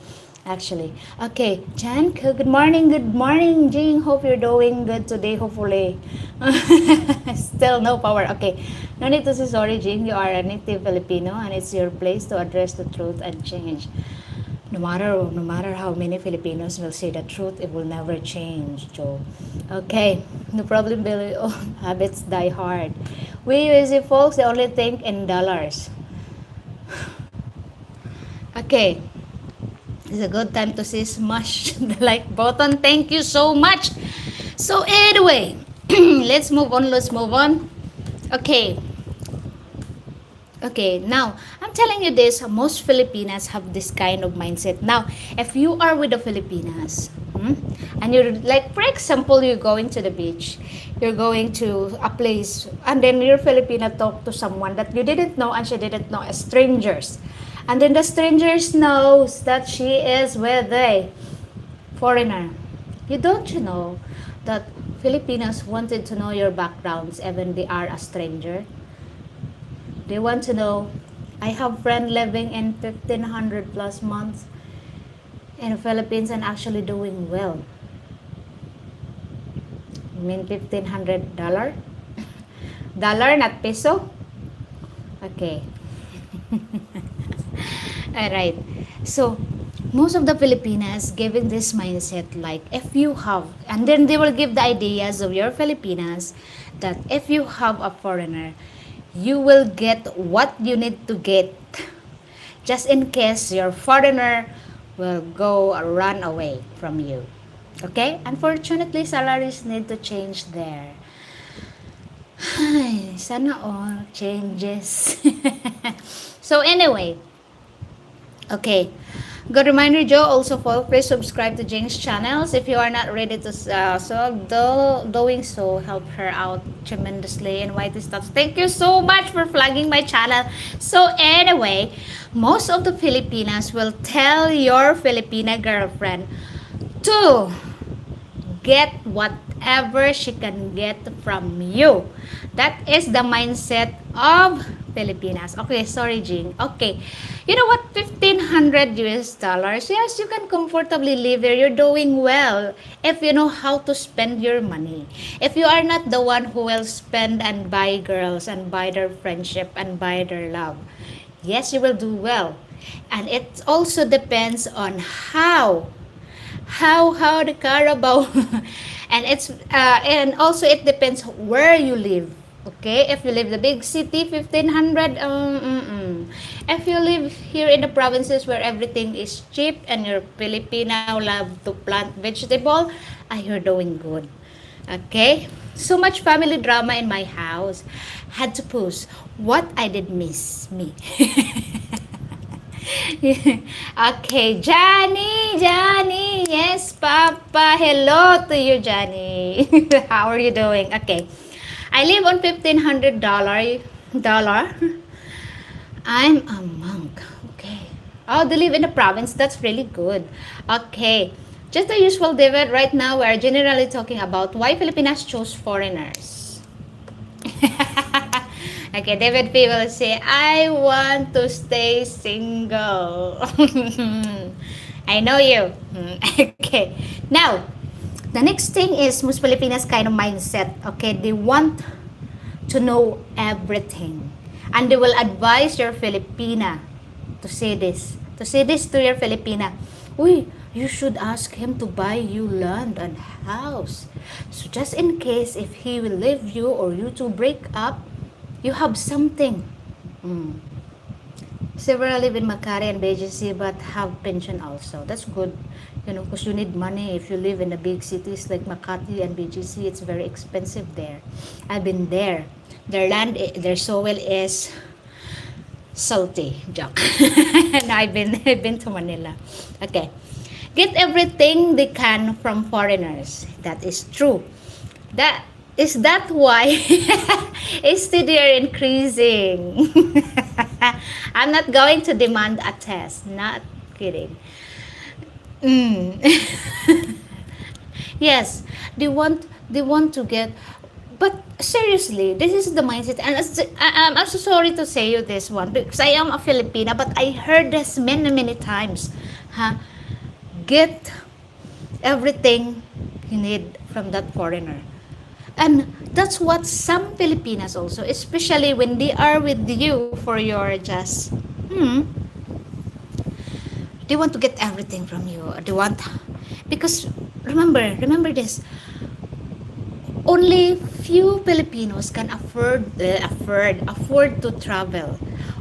actually. Okay, Jan, good morning, Jing. Hope you're doing good today, hopefully. Still no power. Okay, no need to say sorry, Jing. You are a native Filipino, and it's your place to address the truth and change. No matter how many Filipinos will say the truth, it will never change, Joe. Okay, no problem, Billy. Oh, habits die hard. We USA folks, they only think in dollars. Okay, it's a good time to say smash the like button. Thank you so much. So anyway, let's move on. Okay. Okay, now, I'm telling you this, most Filipinas have this kind of mindset. Now, if you are with the Filipinas, and you're like, for example, you're going to the beach, you're going to a place, and then your Filipina talk to someone that you didn't know and she didn't know, as strangers. And then the strangers knows that she is with a foreigner. You know that Filipinos wanted to know your backgrounds even they are a stranger? They want to know, I have friend living in 1,500 plus months in the Philippines and actually doing well. I mean $1,500? Dollar, not peso? Okay. Alright. So, most of the Filipinas giving this mindset like if you have, and then they will give the ideas of your Filipinas that if you have a foreigner, you will get what you need to get just in case your foreigner will go or run away from you. Okay? Unfortunately, salaries need to change there. Ay, sana all changes. So anyway, okay. Good reminder, Joe. Also, follow, please subscribe to Jane's channels if you are not ready to. Doing so help her out tremendously. And Whitey Stocks, thank you so much for flagging my channel. So anyway, most of the Filipinas will tell your Filipina girlfriend to get whatever she can get from you. That is the mindset of Filipinas. Okay, sorry, Jing. Okay. You know what? 1,500 US dollars. Yes, you can comfortably live here. You're doing well if you know how to spend your money. If you are not the one who will spend and buy girls and buy their friendship and buy their love, yes, you will do well. And it also depends on how the Carabao and also it depends where you live. Okay, if you live the big city, 1,500. If you live here in the provinces where everything is cheap and you're Filipino, love to plant vegetable, you're doing good. Okay, so much family drama in my house. Had to post what I did miss me. Okay, Johnny, yes, Papa. Hello to you, Johnny. How are you doing? Okay, I live on $1,500. I'm a monk. Okay. Oh, they live in the province. That's really good. Okay. Just the usual, David. Right now, we are generally talking about why Filipinas choose foreigners. Okay, David P. will say, I want to stay single. I know you. Okay. Now, the next thing is most Filipinas kind of mindset. Okay, they want to know everything. And they will advise your Filipina to say this. To say this to your Filipina. Uy, you should ask him to buy you land and house. So just in case if he will leave you or you two break up, you have something. Several live in Makati and BGC but have pension also. That's good. You know, because you need money. If you live in the big cities like Makati and BGC, it's very expensive there. I've been there. Their land, their soil is salty. Joke. No, I've been to Manila. Okay. Get everything they can from foreigners. That is true. Is that why STD are increasing? I'm not going to demand a test. Not kidding. Yes, they want to get. But seriously, this is the mindset. And I'm so sorry to say you this one because I am a Filipina, but I heard this many times. Huh? Get everything you need from that foreigner. And that's what some Filipinas also, especially when they are with you for your just, they want to get everything from you. They want, because remember this, only few Filipinos can afford to travel.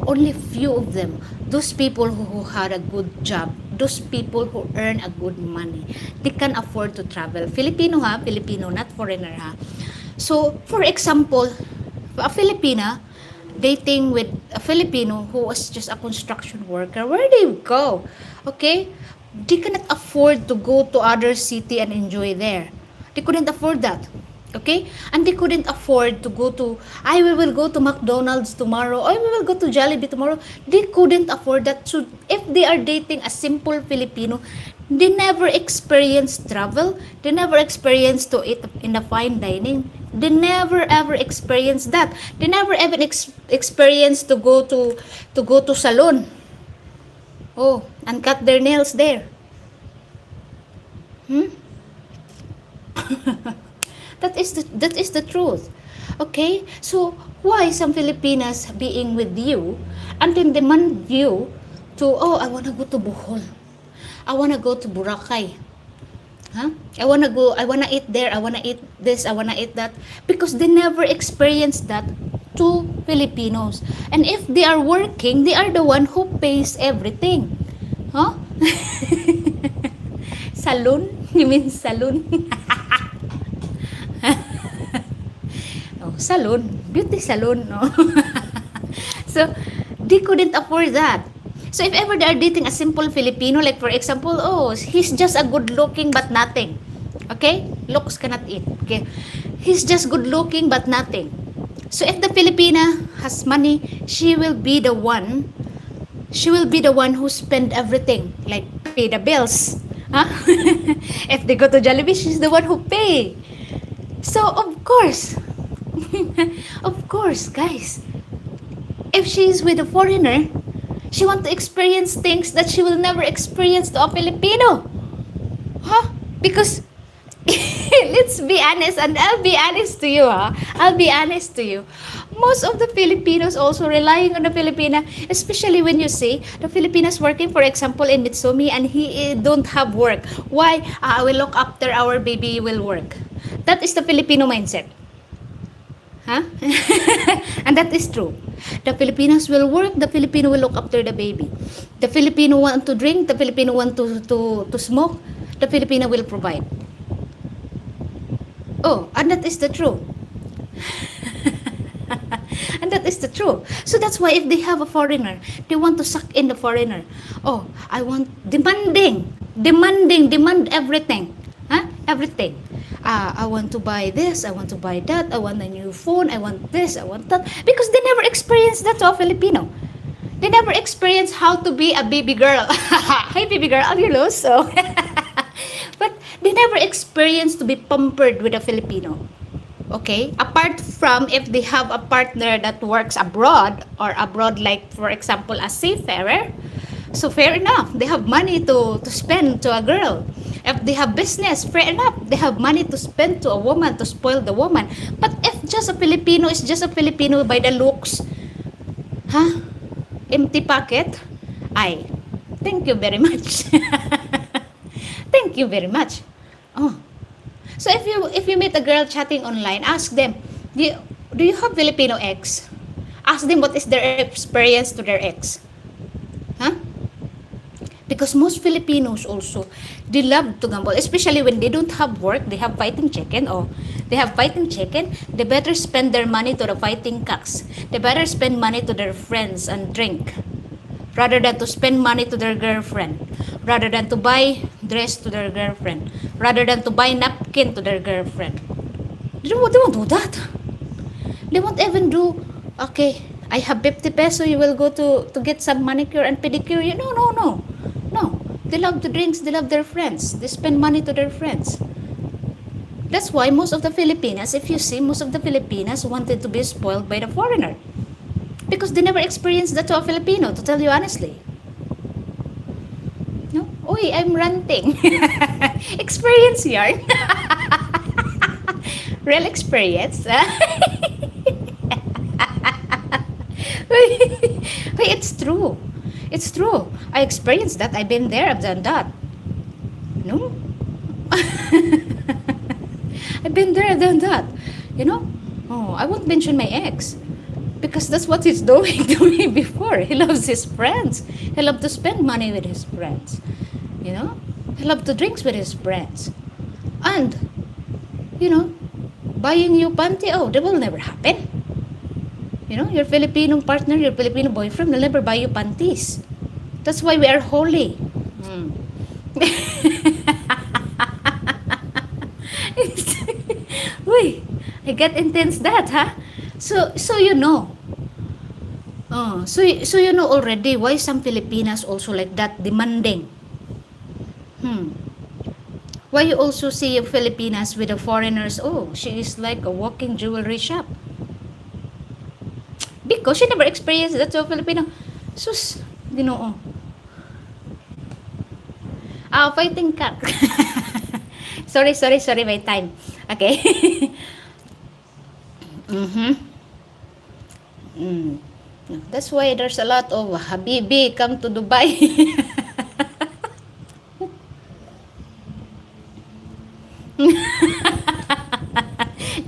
Only few of them. Those people who had a good job, those people who earn a good money, they can afford to travel. Filipino ha, Filipino, not foreigner ha. So, for example, a Filipina dating with a Filipino who was just a construction worker, where do you go? Okay? They cannot afford to go to other city and enjoy there. They couldn't afford that. Okay? And they couldn't afford to go to, we will go to McDonald's tomorrow, we will go to Jollibee tomorrow. They couldn't afford that. So, if they are dating a simple Filipino, they never experienced travel. They never experienced to eat in the fine dining. They never ever experienced that. They never ever experienced to go to salon. Oh, and cut their nails there. That is the truth. Okay? So, why some Filipinas being with you and then demand you to, I want to go to Bohol. I want to go to Boracay. Huh? I want to eat there, I want to eat this, I want to eat that. Because they never experienced that to Filipinos. And if they are working, they are the one who pays everything. Huh? Salon? You mean salon? Salon, beauty salon, no? So, they couldn't afford that. So if ever they are dating a simple Filipino, like for example, oh, he's just a good looking but nothing. Okay? Looks cannot eat. Okay? He's just good looking but nothing. So if the Filipina has money, she will be the one who spend everything, like pay the bills. Huh? If they go to Jollibee, she's the one who pay. So of course, of course, guys, if she's with a foreigner, she want to experience things that she will never experience to a Filipino. Huh? Because let's be honest, and I'll be honest to you, huh? I'll be honest to you. Most of the Filipinos also relying on the Filipina, especially when you say the Filipinas working, for example, in Mitsumi, and he don't have work. Why? I will look after our baby will work. That is the Filipino mindset. Huh? And that is true. The Filipinos will work, the Filipino will look after the baby. The Filipino want to drink, the Filipino want to smoke, the Filipino will provide. Oh, and that is the truth. And that is the truth. So that's why if they have a foreigner, they want to suck in the foreigner. Oh, I want demand everything. Huh? Everything. I want to buy this, I want to buy that, I want a new phone, I want this, I want that. Because they never experienced that to a Filipino. They never experienced how to be a baby girl. Hi, baby girl, are you lost? So, but they never experienced to be pampered with a Filipino. Okay? Apart from if they have a partner that works abroad, or abroad like, for example, a seafarer. So, fair enough. They have money to spend to a girl. If they have business, fair enough. They have money to spend to a woman, to spoil the woman. But if just a Filipino is just a Filipino by the looks, huh? Empty pocket? Ay, thank you very much. Thank you very much. Oh. So if you meet a girl chatting online, ask them, do you have Filipino ex? Ask them what is their experience to their ex. Huh? Because most Filipinos also, they love to gamble, especially when they don't have work, they have fighting chicken, or they have fighting chicken, they better spend their money to the fighting cocks. They better spend money to their friends and drink, rather than to spend money to their girlfriend, rather than to buy dress to their girlfriend, rather than to buy napkin to their girlfriend. They won't do that. They won't even do, okay, I have 50 peso, you will go to get some manicure and pedicure. No. No. They love the drinks, they love their friends. They spend money to their friends. That's why most of the Filipinas, if you see, most of the Filipinas wanted to be spoiled by the foreigner. Because they never experienced that to a Filipino, to tell you honestly. No? Uy, I'm ranting. Experience yarn. Real experience. Wait, it's true. It's true. I experienced that. I've been there. I've done that. No? I've been there. I've done that. You know? Oh, I won't mention my ex. Because that's what he's doing to me before. He loves his friends. He loves to spend money with his friends. You know? He loves to drinks with his friends. And, you know, buying you panty, oh, that will never happen. You know, your Filipino partner, your Filipino boyfriend will never buy you panties. That's why we are holy. Uy, I get intense that, huh? So you know. Oh, so you know already why some Filipinas also like that, demanding. Why you also see Filipinas with the foreigners, oh, she is like a walking jewelry shop. Because she never experienced that to a Filipino. Sus, ginoo. Fighting cock. sorry, my time. Okay. That's why there's a lot of Habibi come to Dubai.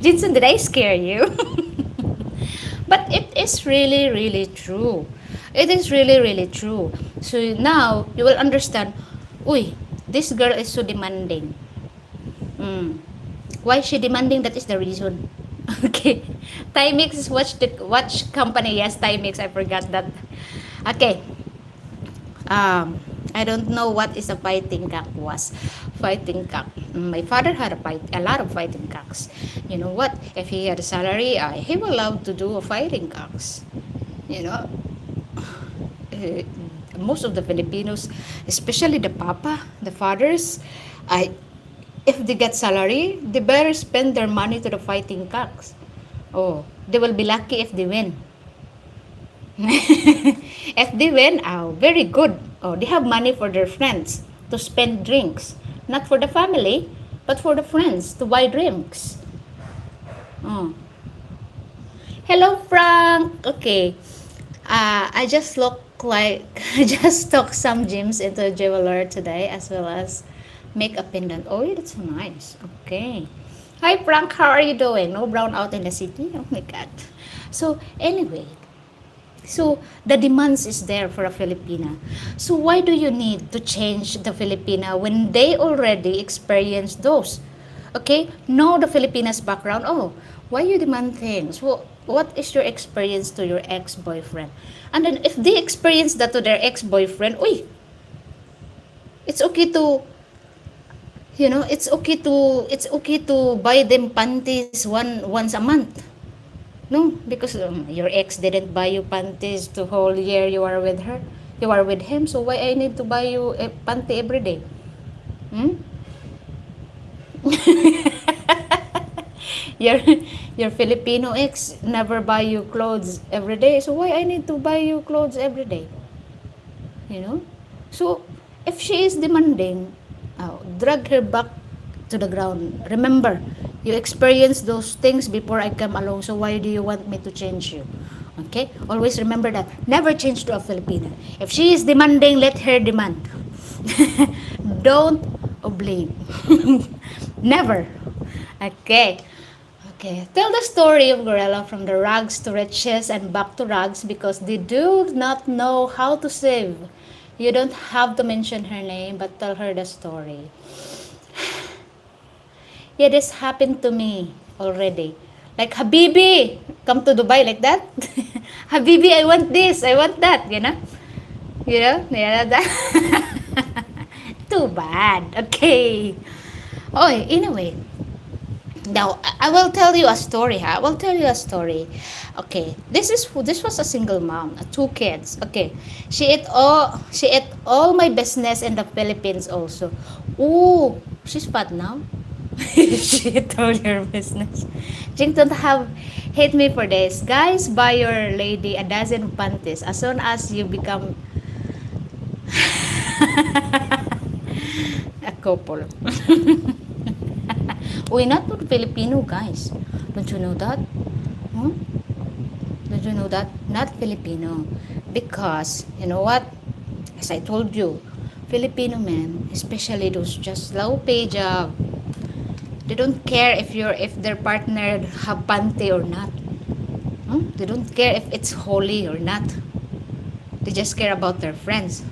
Jinsun, did I scare you? But it is really, really true. It is really, really true. So now, you will understand, uy, this girl is so demanding. Why is she demanding? That is the reason. Okay. Timex is watch company. Yes, Timex. I forgot that. Okay. Um, I don't know what is a fighting cock was. Fighting cock. My father had a lot of fighting cocks. You know what? If he had a salary, he will allowed to do a fighting cocks. You know, uh, most of the Filipinos, especially the papa, the fathers, I if they get salary, they better spend their money to the fighting cocks. Oh, they will be lucky if they win. If they win, oh, very good. Oh, they have money for their friends to spend drinks. Not for the family, but for the friends to buy drinks. Oh. Hello, Frank. Okay. I just look like I just took some gems into a jeweler today as well as make a pendant. Oh, that's so nice. Okay. Hi, Frank. How are you doing? No brown out in the city? Oh my God. So, anyway, so the demands is there for a Filipina. So why do you need to change the Filipina when they already experienced those? Okay, know the Filipinas background. Oh, why you demand things? Well, what is your experience to your ex-boyfriend? And then if they experience that to their ex-boyfriend, uy, it's okay to it's okay to buy them panties once a month. No, because your ex didn't buy you panties the whole year you are with her. You are with him, so why I need to buy you a panty every day? Hmm? your your Filipino ex never buy you clothes every day, so why I need to buy you clothes every day? You know? So, if she is demanding, drag her back to the ground. Remember, you experienced those things before I came along, so why do you want me to change you? Okay? Always remember that. Never change to a Filipina. If she is demanding, let her demand. Don't oblige. Never. Okay. Okay. Tell the story of Gorilla from the rags to riches and back to rags because they do not know how to save. You don't have to mention her name, but tell her the story. Yeah, this happened to me already. Like, Habibi, come to Dubai like that. Habibi, I want this, I want that, you know? Yeah, that. Too bad. Okay. Oh, anyway, now I will tell you a story. I will tell you a story. Okay, this was a single mom, two kids. Okay, she ate all my business in the Philippines also. Oh, she's fat now. She ate all your business. Jing don't have hate me for this. Guys, buy your lady a dozen panties as soon as you become a couple. We're not Filipino, guys. Don't you know that? Huh? Don't you know that? Not Filipino. Because, you know what? As I told you, Filipino men, especially those just low pay job, they don't care if their partner have panty or not. Huh? They don't care if it's holy or not. They just care about their friends.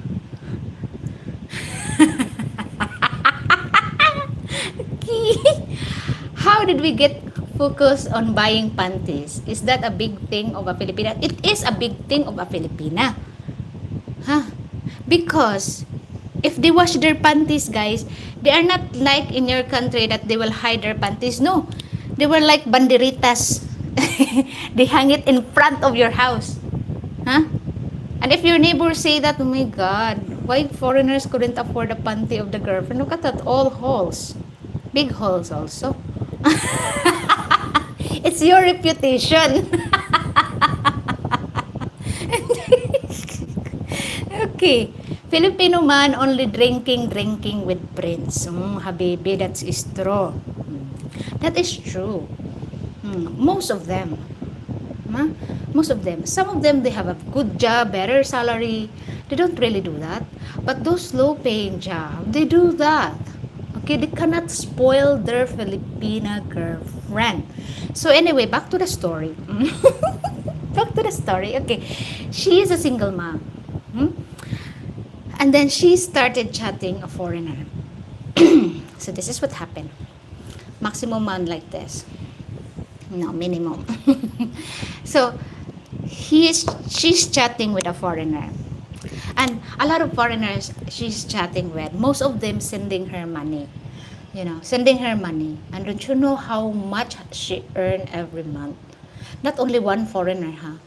How did we get focused on buying panties? Is that a big thing of a Filipina? It is a big thing of a Filipina. Huh? Because if they wash their panties, guys, they are not like in your country that they will hide their panties. No. They were like banderitas. They hang it in front of your house. Huh? And if your neighbors say that, oh my God, why foreigners couldn't afford a panty of the girlfriend? Look at that, all holes. Big holes also. It's your reputation. Okay. Filipino man only drinking with friends. Habibi, that's is true. That is true. Most of them. Huh? Most of them. Some of them, they have a good job, better salary. They don't really do that. But those low-paying jobs, they do that. Okay, they cannot spoil their Filipina girlfriend. So anyway, back to the story. Back to the story. Okay, she is a single mom. And then she started chatting a foreigner. So this is what happened. Maximum man like this. No, minimum. So she's chatting with a foreigner. And a lot of foreigners she's chatting with, most of them sending her money. Sending her money. And don't you know how much she earned every month? Not only one foreigner, huh?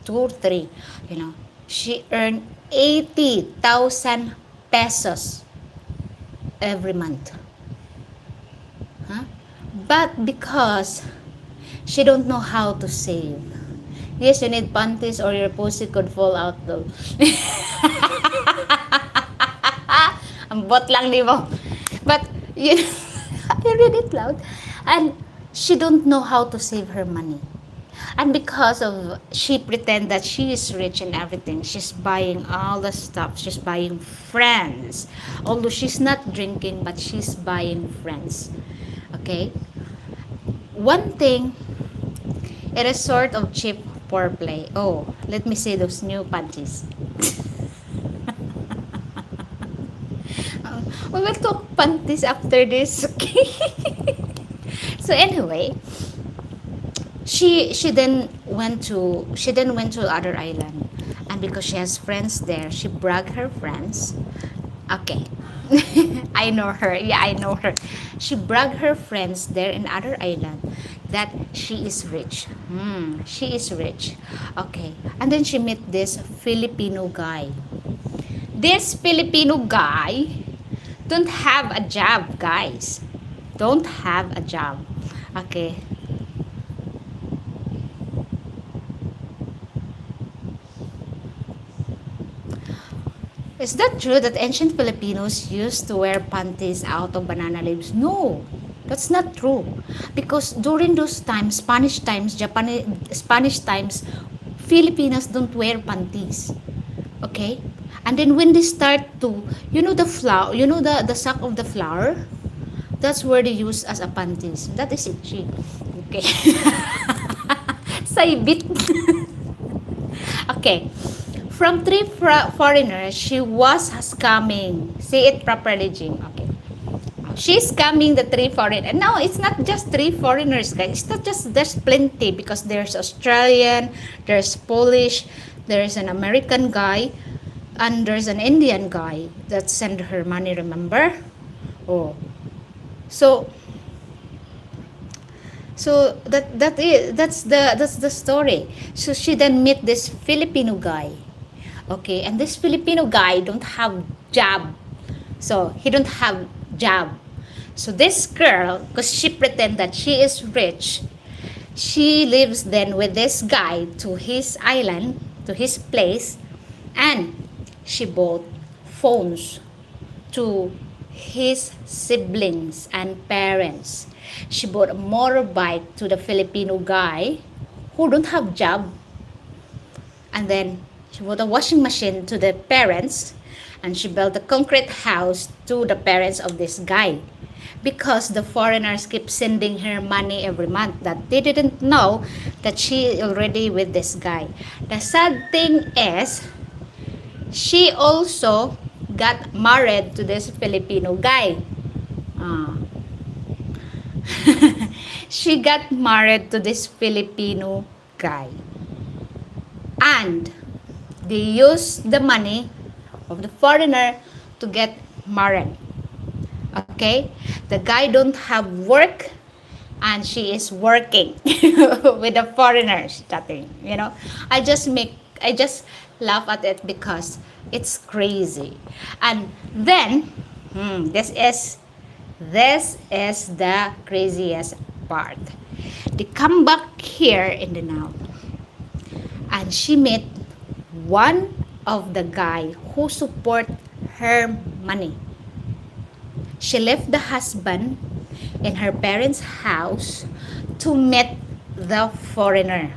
Two, three. You know, she earned 80,000 pesos every month. Huh? But because she don't know how to save. Yes, you need panties or your pussy could fall out though. Ang bot lang, di mo? But, you I read it loud. And she don't know how to save her money. And because of, she pretend that she is rich and everything, she's buying all the stuff. She's buying friends. Although she's not drinking, but she's buying friends. Okay? One thing, it is sort of cheap foreplay. Oh, let me see those new panties. We will talk panties after this, okay? So anyway, she then went to other island, and because she has friends there, she bragged her friends. Okay. I know her. Yeah, I know her. She bragged her friends there in other island that she is rich. She is rich. Okay. And then she met this Filipino guy. This Filipino guy don't have a job, guys. Don't have a job. Okay. Is that true that ancient Filipinos used to wear panties out of banana leaves? No, that's not true. Because during those times, Spanish times, Filipinos don't wear panties. Okay? And then when they start to, the flour, the sack of the flour, that's where they use as a panties. That is it, G. Okay. Saibit. Okay. From three foreigners, she was scamming. Say it properly, Jing. Okay. She's scamming the three foreigners. And now, it's not just three foreigners, guys. It's not just, there's plenty because there's Australian, there's Polish, there's an American guy, and there's an Indian guy that sent her money, remember? Oh. So that's the story. So she then met this Filipino guy. Okay, and this Filipino guy don't have job. So he don't have job. So this girl, because she pretend that she is rich, she lives then with this guy to his island, to his place, and she bought phones to his siblings and parents. She bought a motorbike to the Filipino guy who don't have job. And then she bought a washing machine to the parents, and she built a concrete house to the parents of this guy. Because the foreigners keep sending her money every month, that they didn't know that she already with this guy. The sad thing is, she also got married to this Filipino guy. She got married to this Filipino guy. And they used the money of the foreigner to get married. Okay? The guy don't have work, and she is working with the foreigners chatting, I just laugh at it because it's crazy. And then this is the craziest part. They come back here in the now, and she met one of the guy who support her money. She left the husband in her parents' house to meet the foreigner.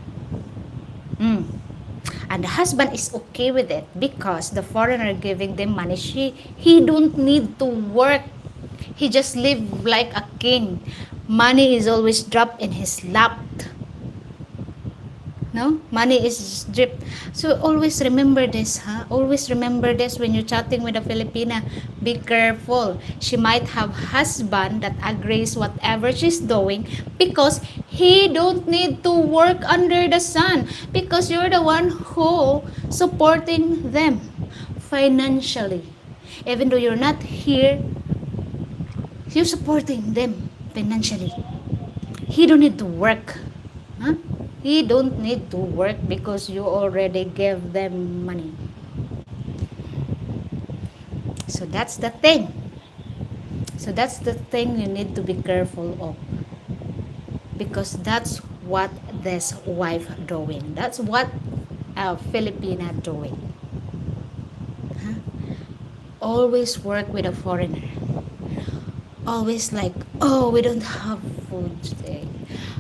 And the husband is okay with it because the foreigner giving them money. He don't need to work. He just live like a king. Money is always dropped in his lap. No? Money is drip. So always remember this, huh? Always remember this when you're chatting with a Filipina. Be careful. She might have husband that agrees whatever she's doing because he don't need to work under the sun because you're the one who supporting them financially. Even though you're not here, you're supporting them financially. He don't need to work. Huh? He don't need to work because you already gave them money. So that's the thing. So that's the thing you need to be careful of. Because that's what this wife doing. That's what a Filipina doing. Huh? Always work with a foreigner. Always like, oh, we don't have food today.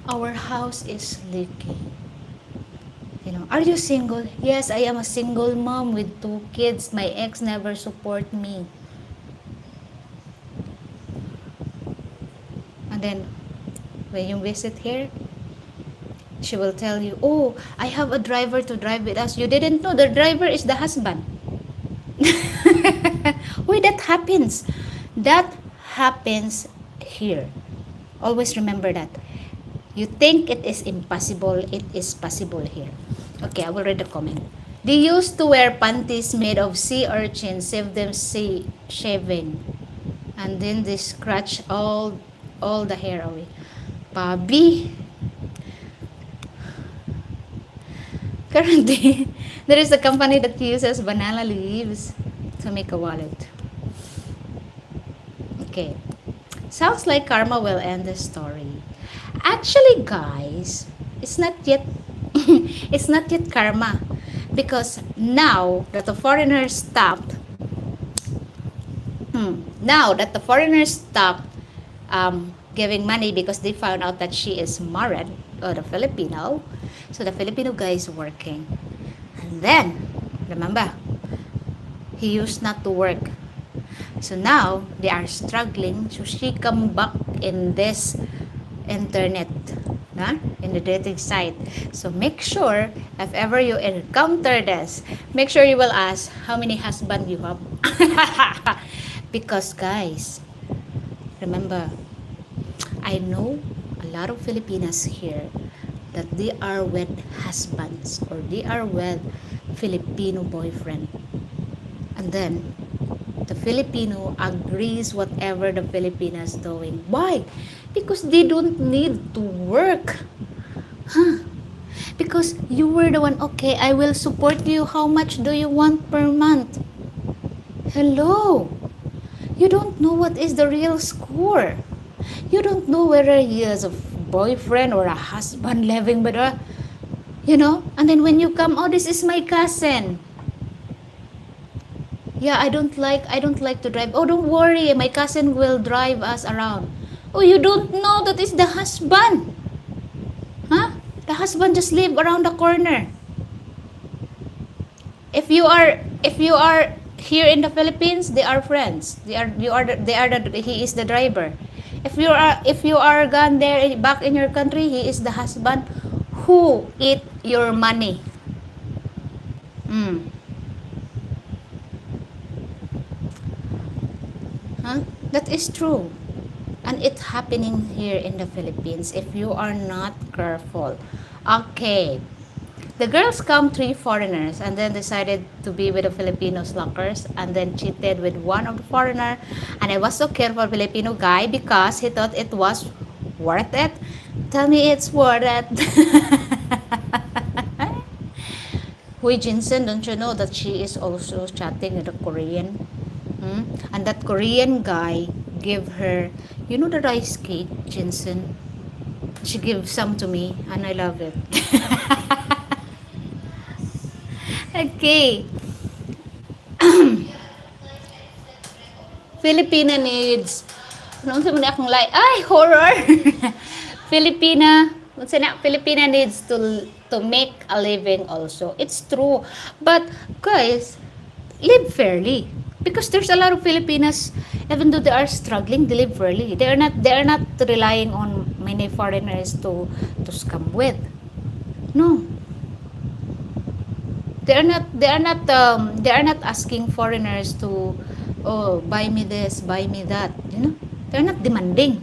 Our house is leaking. You know, are you single? Yes, I am a single mom with 2 kids. My ex never support me. And then, when you visit here, she will tell you, oh, I have a driver to drive with us. You didn't know the driver is the husband. Why that happens? That happens here. Always remember that. You think it is impossible, it is possible here. Okay, I will read the comment. They used to wear panties made of sea urchins, save them shaving. And then they scratch all the hair away. Pabi, currently, there is a company that uses banana leaves to make a wallet. Okay. Sounds like karma will end the story. Actually, guys, it's not yet it's not yet karma because now that the foreigners stopped now that the foreigners stopped giving money because they found out that she is married or the Filipino, so the Filipino guy is working. And then, remember, he used not to work. So now, they are struggling. So she come back in this internet, in the dating site. So make sure, if ever you encounter this, make sure you will ask how many husbands you have. Because guys, remember, I know a lot of Filipinas here that they are with husbands or they are with Filipino boyfriend. And then, the Filipino agrees whatever the Filipinas doing. Why? Because they don't need to work. Huh? Because you were the one, okay, I will support you. How much do you want per month? Hello. You don't know what is the real score. You don't know whether he is a boyfriend or a husband living with her. And then when you come, oh, this is my cousin. Yeah, I don't like to drive. Oh, don't worry, my cousin will drive us around. Oh, you don't know that is the husband. Huh? The husband just live around the corner. If you are here in the Philippines, they are friends. He is the driver. If you are gone there back in your country, he is the husband who eat your money. Huh? That is true. And it's happening here in the Philippines if you are not careful. Okay. The girls come 3 foreigners and then decided to be with the Filipino slackers and then cheated with one of the foreigner. And I was so careful Filipino guy because he thought it was worth it. Tell me it's worth it. Huy Jinsen, don't you know that she is also chatting with a Korean? And that Korean guy gave her, the rice cake, Jinsen. She gave some to me and I love it. Okay. Filipina needs. Ano sa muna akong like? Ay, horror! Filipina needs to make a living also. It's true. But, guys, live fairly. Because there's a lot of Filipinas, even though they are struggling, they live fairly. They are not relying on many foreigners to scam with. No. They are not asking foreigners to buy me this, buy me that. They're not demanding.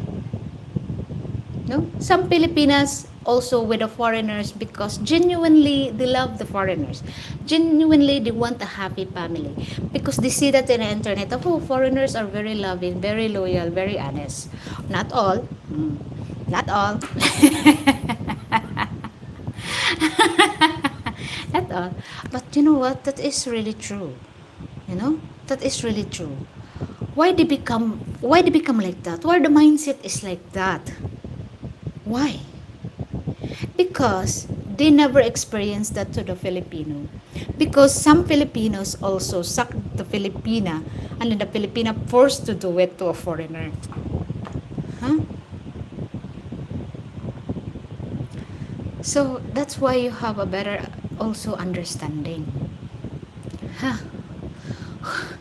No, some Filipinas also with the foreigners because genuinely they love the foreigners. Genuinely they want a happy family because they see that in the internet. Oh, foreigners are very loving, very loyal, very honest. Not all. Not all. Not all. But you know what? That is really true. You know? That is really true. Why they become like that? Why the mindset is like that? Why? Because they never experienced that to the Filipino. Because some Filipinos also suck the Filipina and then the Filipina forced to do it to a foreigner. Huh? So that's why you have a better also understanding. Huh?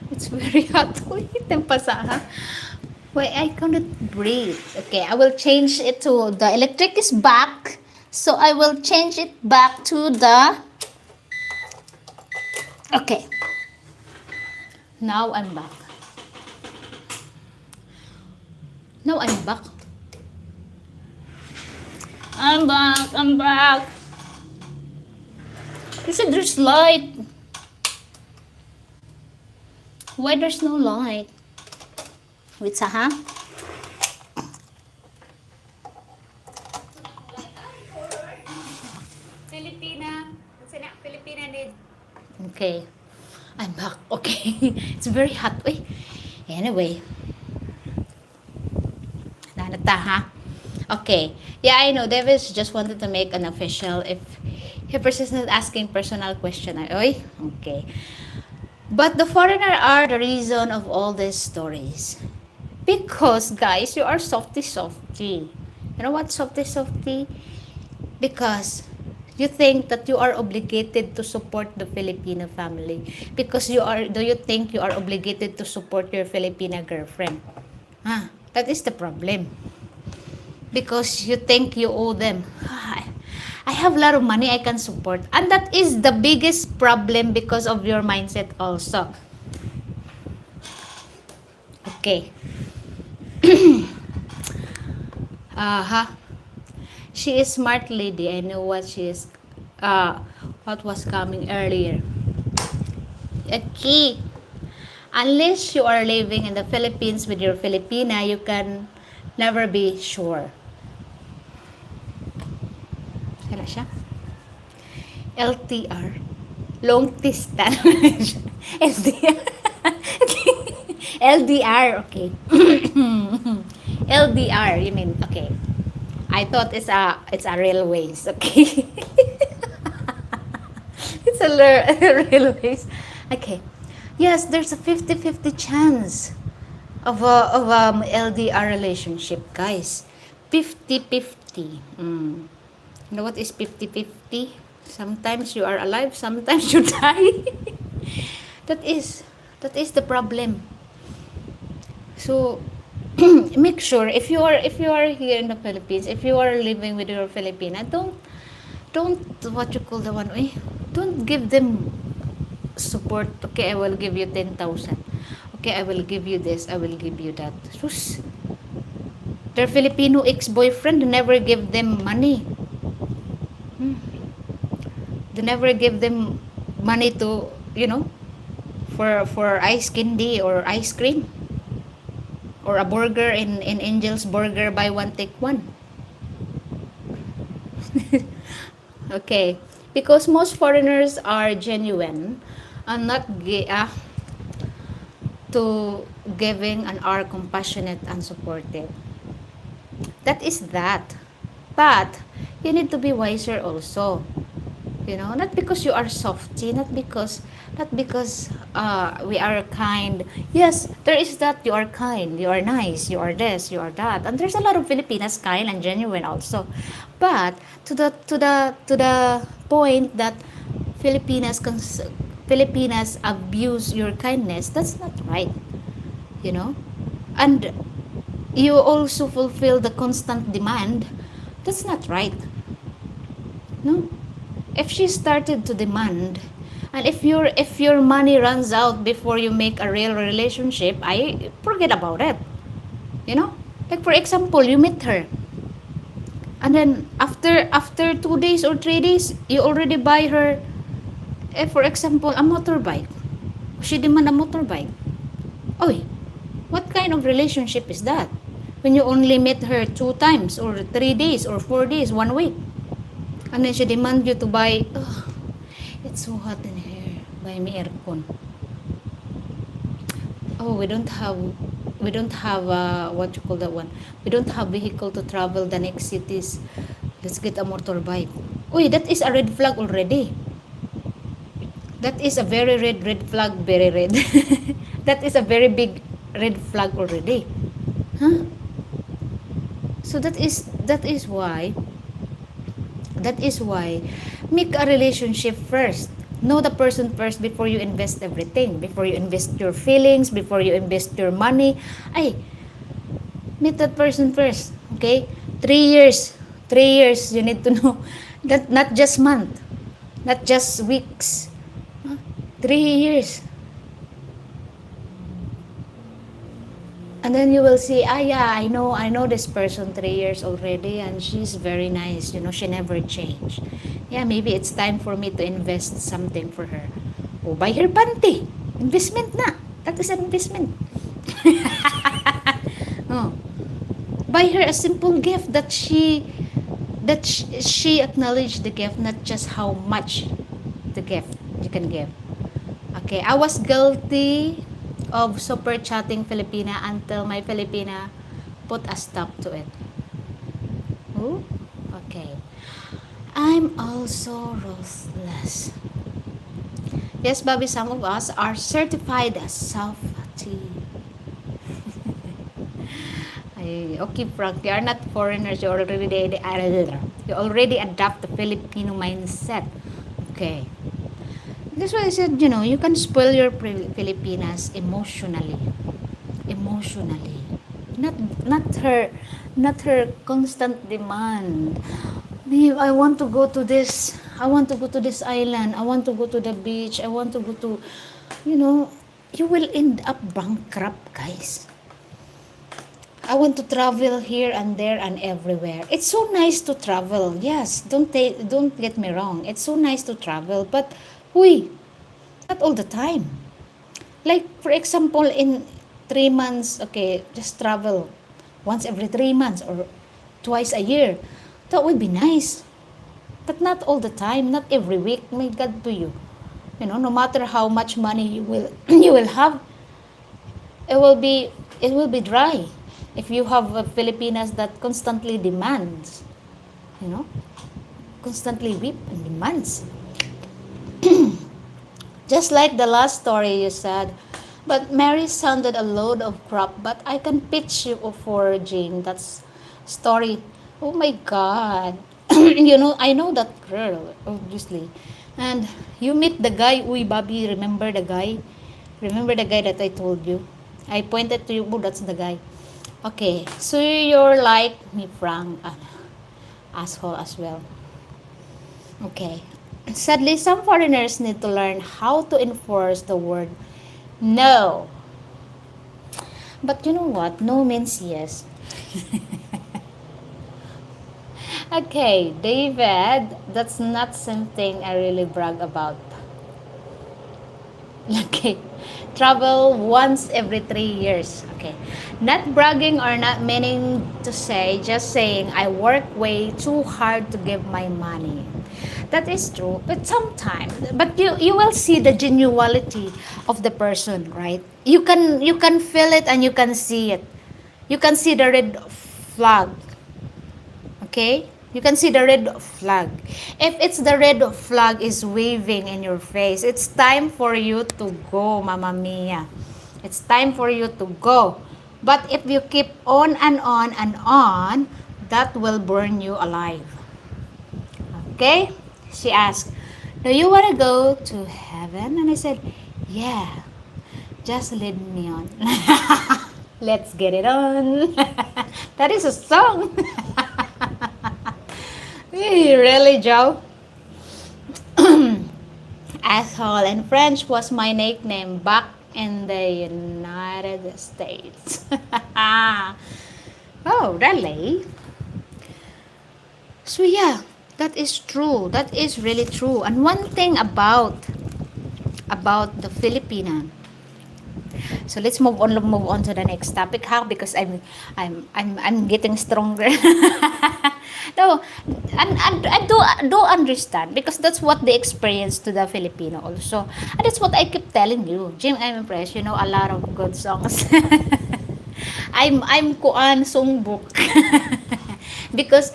It's very hot. Uy, tempasa, ha? Wait, I cannot breathe. Okay, I will change it to the electric is back. So I will change it back to the. Okay, now I'm back. Now I'm back. I'm back. I'm back. You said there's light. Why there's no light? Wait, ha? Filipina. Filipina need. Okay. I'm back. Okay. It's very hot. Uy. Anyway. Nanata, ha? Okay. Yeah, I know. Davis just wanted to make an official if he persisted asking personal question. Oy? Okay. But the foreigner are the reason of all these stories. Because, guys, you are softy. You know what softy? Because you think that you are obligated to support the Filipino family. Because do you think you are obligated to support your Filipina girlfriend? That is the problem. Because you think you owe them. I have a lot of money I can support. And that is the biggest problem because of your mindset also. Okay. She is smart lady. I know what she is. What was coming earlier. Okay. Unless you are living in the Philippines with your Filipina, you can never be sure. Kaya siya? LTR. Long distance. LDR. LDR. Okay. LDR. You mean, okay. I thought it's a railways. Okay. It's a railways. Okay. Yes, there's a 50-50 chance of a LDR relationship, guys. 50-50. You know what is 50-50? Sometimes you are alive, sometimes you die. That is the problem. So make sure if you are here in the Philippines, if you are living with your Filipina, don't what you call the one, don't give them support. Okay, I will give you 10,000. Okay, I will give you this, I will give you that. Sus, their Filipino ex-boyfriend never give them money. They never give them money to, for ice candy or ice cream or a burger in Angel's Burger, buy one take one. Okay, because most foreigners are genuine and not to giving and are compassionate and supportive. That is that. But you need to be wiser also. Not because you are softy, not because we are kind. Yes, there is that you are kind, you are nice, you are this, you are that, and there's a lot of Filipinas kind and genuine also. But to the point that Filipinas abuse your kindness, that's not right. And you also fulfill the constant demand. That's not right. No. If she started to demand, and if your money runs out before you make a real relationship, I forget about it. Like for example, you meet her, and then after 2 days or 3 days, you already buy her, for example, a motorbike. She demand a motorbike. Oy, what kind of relationship is that? When you only meet her 2 times or 3 days or 4 days, 1 week, and then she demand you to buy. Oh, it's so hot in here. Buy me aircon. Oh, we don't have what you call that one. We don't have vehicle to travel the next cities. Let's get a motorbike. Uy, that is a red flag already. That is a very red flag, very red. That is a very big red flag already. Huh? So that is why make a relationship first. Know the person first before you invest everything. Before you invest your feelings, before you invest your money. Ay, meet that person first. Okay? 3 years. 3 years, you need to know. That not just month. Not just weeks. Huh? 3 years. And then you will see, yeah, I know this person 3 years already, and she's very nice. She never changed. Yeah, maybe it's time for me to invest something for her. Oh, buy her panty. Investment na. That is an investment. Oh, buy her a simple gift that she acknowledged the gift, not just how much the gift you can give. Okay, I was guilty of super chatting Filipina until my Filipina put a stop to it. Ooh, okay. I'm also ruthless. Yes, Bobby, some of us are certified as softy. Okay, Frank, you are not foreigners. You already adopt the Filipino mindset. Okay. That's why I said, you can spoil your Filipinas emotionally. Emotionally. Not not her not her constant demand. Babe, I want to go to this. I want to go to this island. I want to go to the beach. I want to go to, you know, you will end up bankrupt, guys. I want to travel here and there and everywhere. It's so nice to travel. Yes, don't get me wrong. It's so nice to travel, but huy, not all the time. Like for example, in 3 months, okay, just travel once every 3 months or twice a year. That would be nice. But not all the time, not every week. My God, to you. No matter how much money you will you will have, it will be it will be dry if you have a Filipinas that constantly demands, you know, constantly weep and demands. Just like the last story you said, but Mary sounded a load of crap, but I can pitch you for Jane. That's story. Oh my God. I know that girl, obviously. And you meet the guy, uy, Bobby, remember the guy? Remember the guy that I told you? I pointed to you, oh, that's the guy. Okay, so you're like me, Frank, asshole as well. Okay. Sadly, some foreigners need to learn how to enforce the word no. But you know what? No means yes. Okay, David, that's not something I really brag about. Okay, travel once every 3 years. Okay, not bragging or not meaning to say, just saying I work way too hard to give my money. That is true, but sometimes, but you will see the genuality of the person, right? You can feel it and you can see it. You can see the red flag. Okay? You can see the red flag. If it's the red flag is waving in your face, it's time for you to go, Mamma Mia. It's time for you to go. But if you keep on and on and on, that will burn you alive. Okay? She asked, do you want to go to heaven? And I said, yeah. Just lead me on. Let's get it on. That is a song. Really, Joe? Asshole in French was my nickname back in the United States. Oh, really? So yeah, that is true. That is really true. And one thing about the Filipina. So let's move on to the next topic, how, because I'm getting stronger. No, and I do understand, because that's what they experience to the Filipino also. And that's what I keep telling you. Jim, I'm impressed. You know a lot of good songs. I'm kuan songbook. Because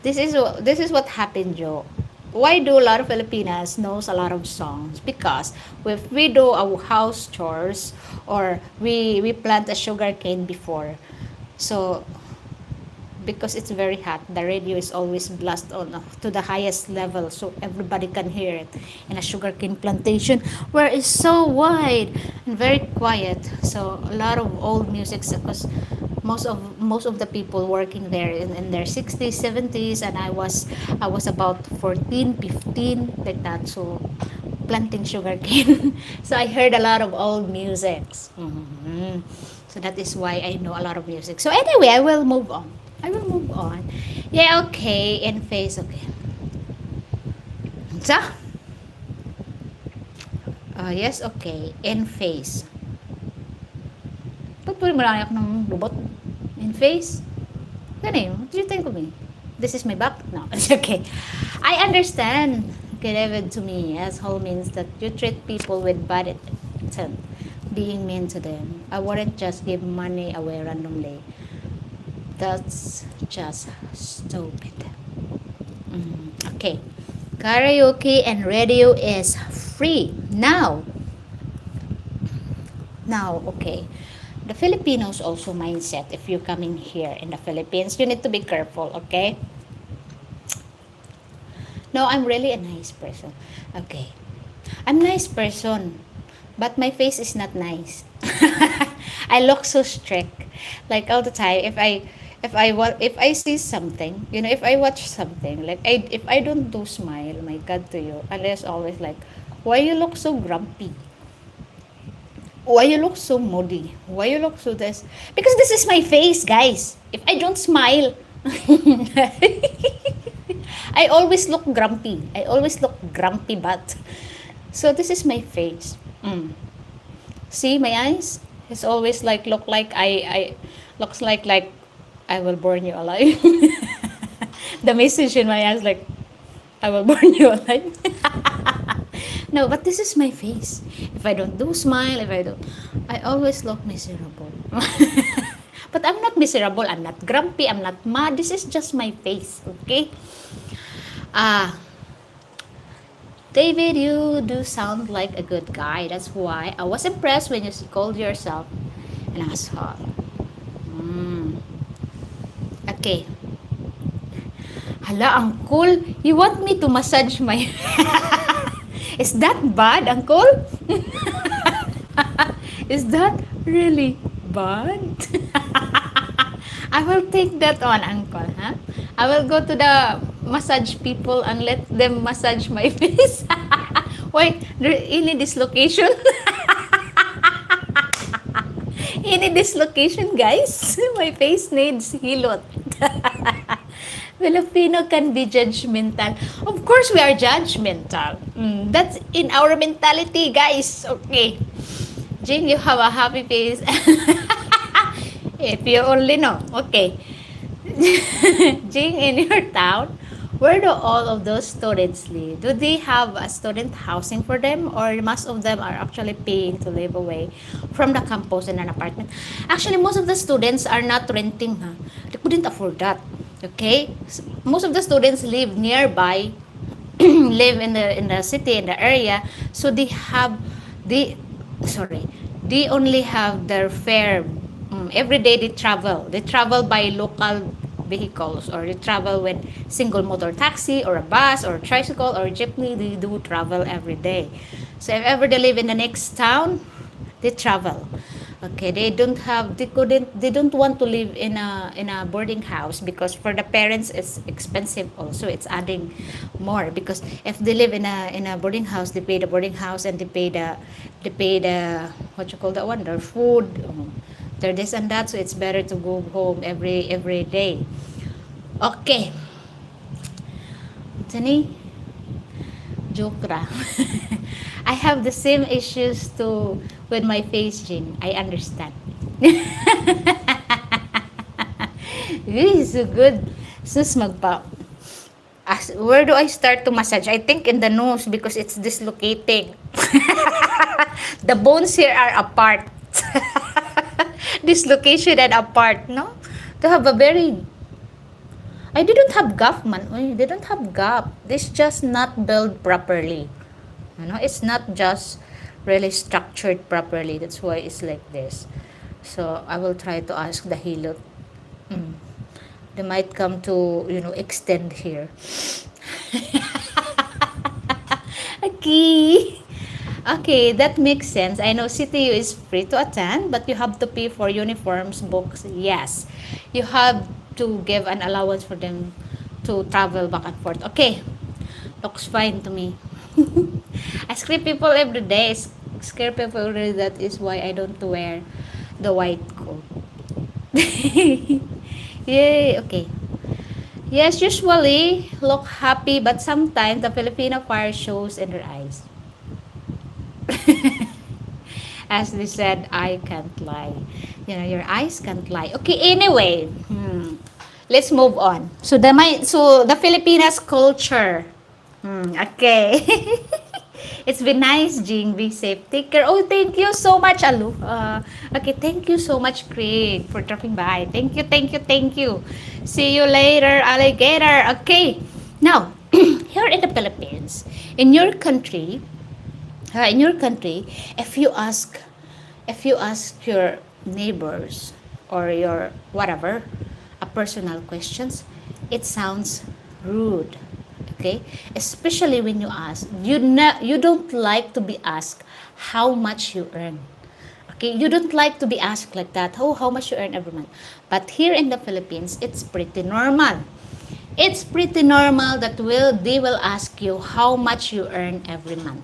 this is what happened, Joe. Why do a lot of Filipinas knows a lot of songs? Because if we do our house chores, or we plant a sugar cane before, so because it's very hot, the radio is always blast on to the highest level, so everybody can hear it in a sugarcane plantation where it's so wide and very quiet. So a lot of old music, because most of the people working there in their 60s, 70s, and I was about 14, 15, like that. So planting sugarcane. So I heard a lot of old musics. So that is why I know a lot of music. So anyway, I will move on. I will move on. Yeah, okay. In face, okay. So, yes, okay. In face. Ba't pwede malayak ng robot? In face? Ganun, what do you think of me? This is my back? No, it's okay. I understand. David, to me, asshole means that you treat people with bad intent, being mean to them. I wouldn't just give money away randomly. That's just stupid. Okay. Karaoke and radio is free. Now, okay. The Filipinos also mindset, if you're coming here in the Philippines, you need to be careful, okay? No, I'm really a nice person. Okay. I'm nice person, but my face is not nice. I look so strict. Like all the time, if I see something, if I watch something, like if I don't do smile, my God to you, unless always like, why you look so grumpy? Why you look so moody? Why you look so this? Because this is my face, guys. If I don't smile, I always look grumpy. I always look grumpy, but so this is my face. See my eyes? It's always like look like I looks like I will burn you alive. The message in my eyes like I will burn you alive. No, but this is my face. If I don't do smile, if I don't, I always look miserable. But I'm not miserable. I'm not grumpy. I'm not mad. This is just my face. Okay. Ah, David, you do sound like a good guy. That's why I was impressed when you called yourself an asshole. Okay. Hala, uncle, you want me to massage my... Is that bad, uncle? Is that really bad? I will take that on, uncle, huh? I will go to the massage people and let them massage my face. Why? There any dislocation? Any dislocation, guys? My face needs hilot. Filipino can be judgmental. Of course, we are judgmental. That's in our mentality, guys. Okay. Jing, you have a happy face. If you only know. Okay. Jing, in your town, where do all of those students live? Do they have a student housing for them, or most of them are actually paying to live away from the campus in an apartment? Actually, most of the students are not renting. Huh? They couldn't afford that. Okay, most of the students live nearby, live in the city, in the area, so they sorry they only have their fare. Every day they travel by local vehicles, or they travel with single motor taxi or a bus or a tricycle or a jeepney. They do travel every day. So if ever they live in the next town, they travel. Okay, they don't want to live in a boarding house, because for the parents it's expensive also. It's adding more, because if they live in a boarding house, they pay the boarding house, and they pay the what you call that one, their food, their this and that. So it's better to go home every day. Okay. Anthony, joke ra. I have the same issues to with my face, Jing. I understand. Really so good. Sus magpa. Where do I start to massage? I think in the nose because it's dislocating. The bones here are apart. Dislocation and apart, no? To have a very I didn't have gap man. I didn't have gap. This just not built properly. You know, it's not just really structured properly. That's why it's like this. So I will try to ask the hilot. Mm. They might come to, extend here. Okay. Okay, that makes sense. I know CTU is free to attend, but you have to pay for uniforms, books. Yes. You have to give an allowance for them to travel back and forth. Okay. Looks fine to me. I scare people every day. Scare people every day. That is why I don't wear the white coat. Yay. Okay. Yes, usually look happy, but sometimes the Filipino fire shows in their eyes. As they said, I can't lie. Your eyes can't lie. Okay, anyway, let's move on. So the Filipinas culture. Okay. It's been nice, Jing. Be safe. Take care. Oh, thank you so much, Alu. Okay, thank you so much, Craig, for dropping by. Thank you, thank you, thank you. See you later, alligator. Okay. Now, here in the Philippines, in your country, if you ask your neighbors or your whatever a personal questions, it sounds rude. Okay, especially when you ask, you don't like to be asked how much you earn. Okay, you don't like to be asked like that. Oh, how much you earn every month? But here in the Philippines, it's pretty normal. It's pretty normal that they will ask you how much you earn every month.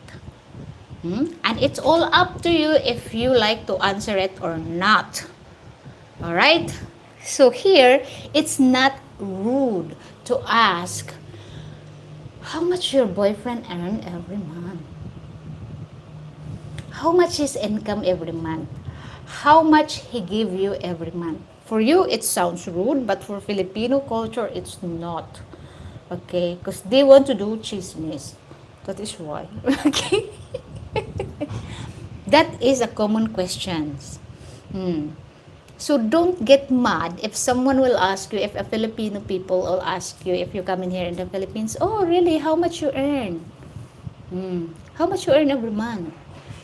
And it's all up to you if you like to answer it or not. Alright? So here, it's not rude to ask how much your boyfriend earn every month. How much his income every month. How much he give you every month. For you, it sounds rude, but for Filipino culture, it's not. Okay? Because they want to do chismis. That is why. Okay? That is a common question. So don't get mad if someone will ask you, if a Filipino people will ask you, if you come in here in the Philippines, oh really, how much you earn? How much you earn every month?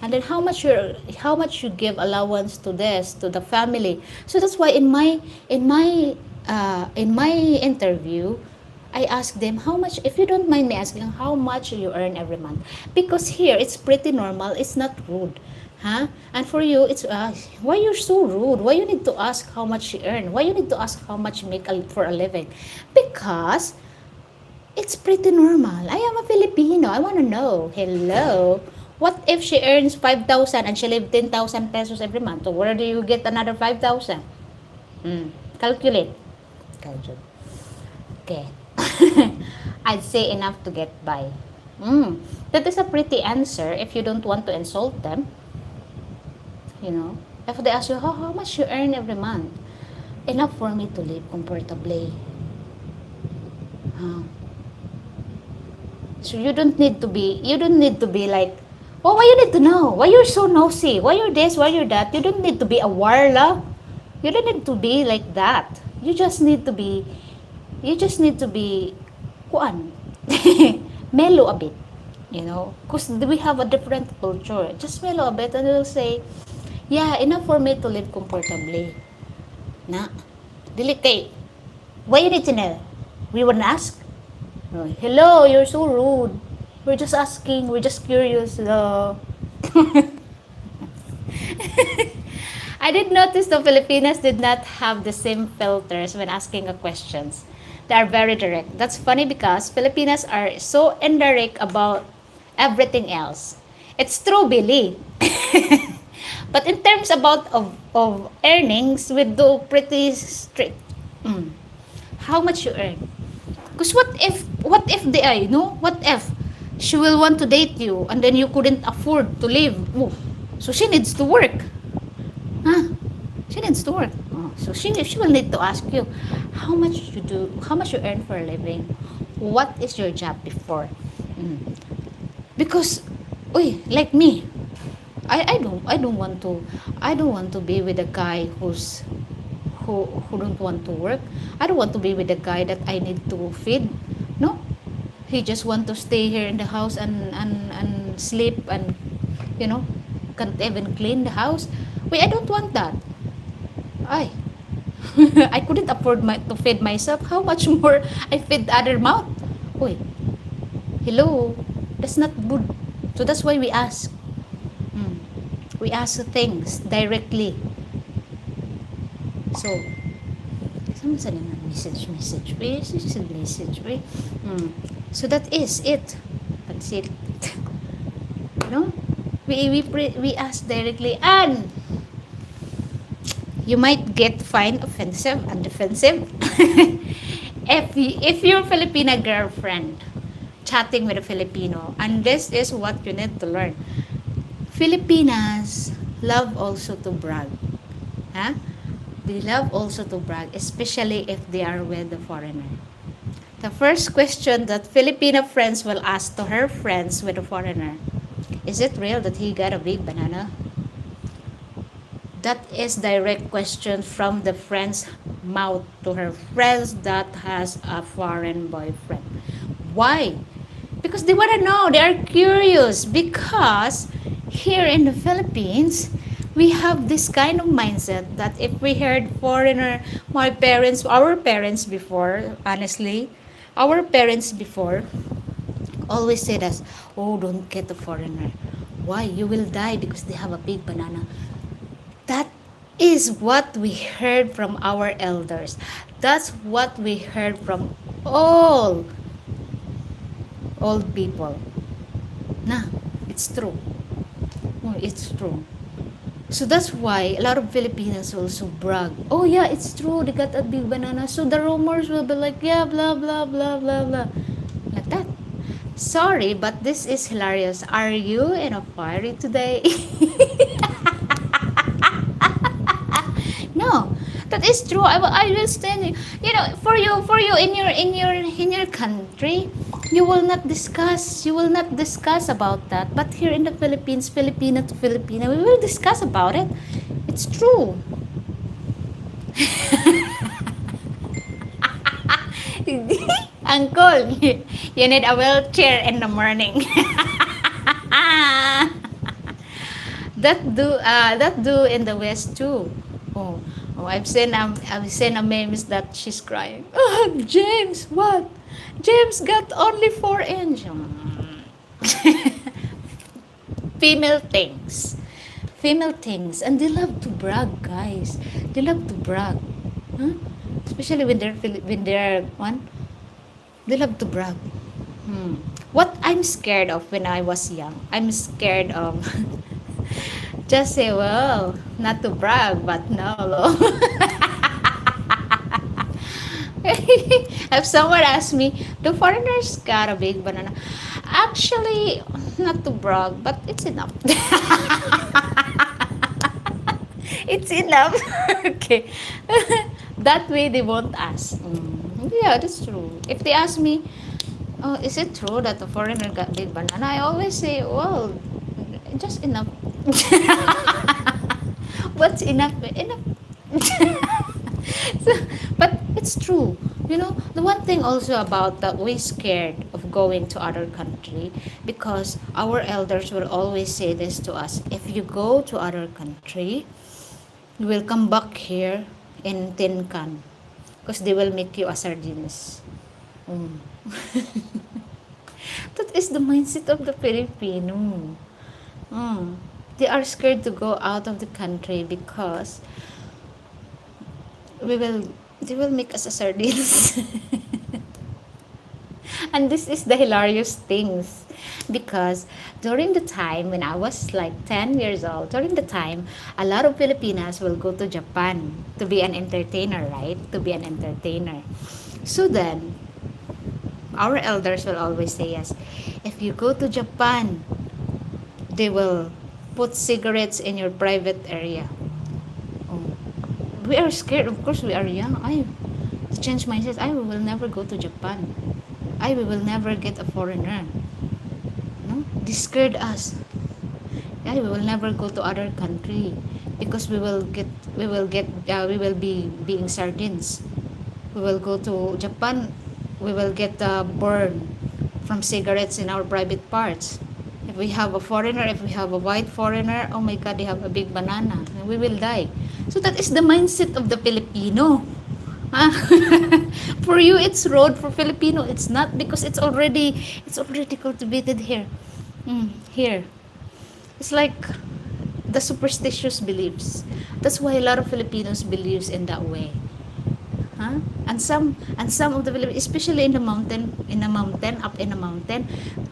And then how much you give allowance to this, to the family. So that's why in my interview, I ask them how much, if you don't mind me asking, how much you earn every month. Because here, it's pretty normal. It's not rude. Huh? And for you, it's, why you're so rude? Why you need to ask how much you earn? Why you need to ask how much you make for a living? Because it's pretty normal. I am a Filipino. I want to know. Hello? What if she earns 5,000 and she lives 10,000 pesos every month? So where do you get another 5,000? Calculate. Okay. I'd say enough to get by. That is a pretty answer if you don't want to insult them. If they ask you, how much you earn every month? Enough for me to live comfortably. So you don't need to be like, oh, why you need to know? Why you're so nosy? Why you're this? Why you're that? You don't need to be a warla. You don't need to be like that. You just need to be kuan, mellow a bit, because we have a different culture. Just mellow a bit and we'll say, yeah, enough for me to live comfortably. Na, dili kay, why you need to know? We wouldn't ask. Hello, you're so rude. We're just asking, we're just curious. I did notice the Filipinos did not have the same filters when asking a questions. They are very direct. That's funny because Filipinos are so indirect about everything else. It's true, Billy. But in terms of earnings, we do pretty strict. How much you earn? Because what if they are, what if she will want to date you and then you couldn't afford to live? Oh, so she needs to work. Huh? She needs to work. Oh, so she will need to ask you how much you earn for a living. What is your job before? Mm. Because, like me, I don't want to be with a guy who don't want to work. I don't want to be with a guy that I need to feed. No, he just want to stay here in the house and sleep and you know can't even clean the house. Wait, I don't want that. I I couldn't afford to feed myself. How much more I feed other mouth? Wait, hello, that's not good. So that's why we ask. Hmm. We ask things directly. So, sama sa naman message. Message. Hmm. So that is it. That's it. No? We ask directly, and you might get find offensive and defensive if your Filipina girlfriend chatting with a Filipino, and this is what you need to learn. Filipinas love also to brag. Huh? They love also to brag, especially if they are with a foreigner. The first question that Filipino friends will ask to her friends with a foreigner, is it real that he got a big banana? That is direct question from the friend's mouth to her friends that has a foreign boyfriend. Why? Because they want to know. They are curious. Because here in the Philippines, we have this kind of mindset that if we heard foreigner, our parents before, honestly, our parents before always said us, oh, don't get a foreigner. Why? You will die because they have a big banana. That is what we heard from our elders. That's what we heard from all old people. Nah, it's true. Oh, it's true. So that's why a lot of Filipinos also brag. Oh yeah, it's true. They got a big banana. So the rumors will be like, yeah, blah, blah, blah, blah, blah. Like that. Sorry, but this is hilarious. Are you in a party today? No, that is true. I will stand. For you in your country, you will not discuss about that. But here in the Philippines, Filipina to Filipina, we will discuss about it. It's true. Uncle, you need a wheelchair in the morning. That do in the West too. Oh, I've seen a memes that she's crying. Oh, James, what? James got only 4 inch. Female things, and they love to brag, guys. They love to brag, huh? Especially when they're one. They love to brag. What I'm scared of when I was young, I'm scared of just say, well, not to brag, but no, lo. If someone asks me, do foreigners got a big banana? Actually, not to brag, but it's enough. It's enough. Okay. That way they won't ask. Yeah, that's true. If they ask me, oh, is it true that the foreigner got big banana? I always say, well, just enough. What's enough? Enough. So, but it's true. The one thing also about that we scared of going to other country, because our elders will always say this to us: if you go to other country, you will come back here in tin can, because they will make you a sardines. That is the mindset of the Filipino. Mm. They are scared to go out of the country because they will make us a sardines. And this is the hilarious things, because during the time when I was like 10 years old, during the time a lot of Filipinas will go to Japan to be an entertainer, right? To be an entertainer. So then our elders will always say us, if you go to Japan, they will put cigarettes in your private area. Oh, we are scared. Of course, we are young. I change mindset. I will never go to Japan. I will never get a foreigner. No, they scared us. Yeah, we will never go to other country because we will be being sardines. We will go to Japan. We will get burned from cigarettes in our private parts. If we have a foreigner, if we have a white foreigner, oh my God, they have a big banana, and we will die. So that is the mindset of the Filipino. Ah, for you it's road, for Filipino it's not, because it's already cultivated here. Here. It's like the superstitious beliefs. That's why a lot of Filipinos believes in that way. Huh? And some of the Filipinos, especially up in the mountain,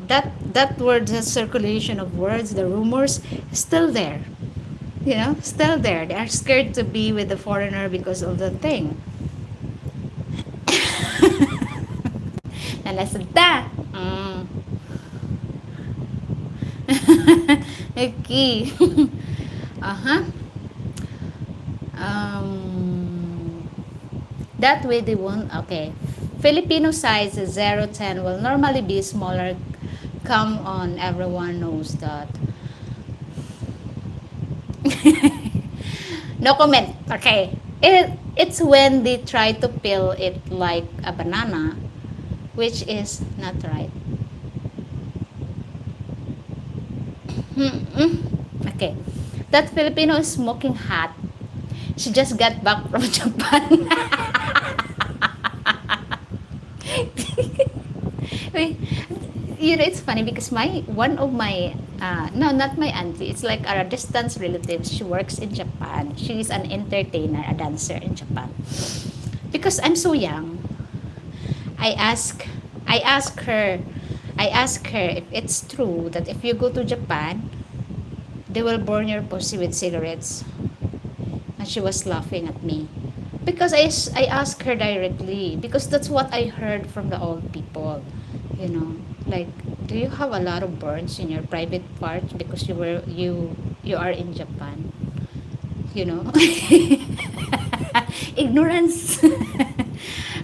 that word, the circulation of words, the rumors, is still there. Still there. They are scared to be with the foreigner because of the thing. Nalasada. Okay. Uh-huh. That way they won't. Okay. Filipino size is 0-10 will normally be smaller. Come on, everyone knows that. No comment. Okay. It's when they try to peel it like a banana, which is not right. Okay. That Filipino is smoking hot. She just got back from Japan. It's funny because one of my no, not my auntie, it's like a distant relative. She works in Japan. She's an entertainer, a dancer in Japan. Because I'm so young, I ask I ask her I ask her if it's true that if you go to Japan, they will burn your pussy with cigarettes. And she was laughing at me. Because I asked her directly. Because that's what I heard from the old people. Like, do you have a lot of burns in your private parts because you are in Japan? Ignorance.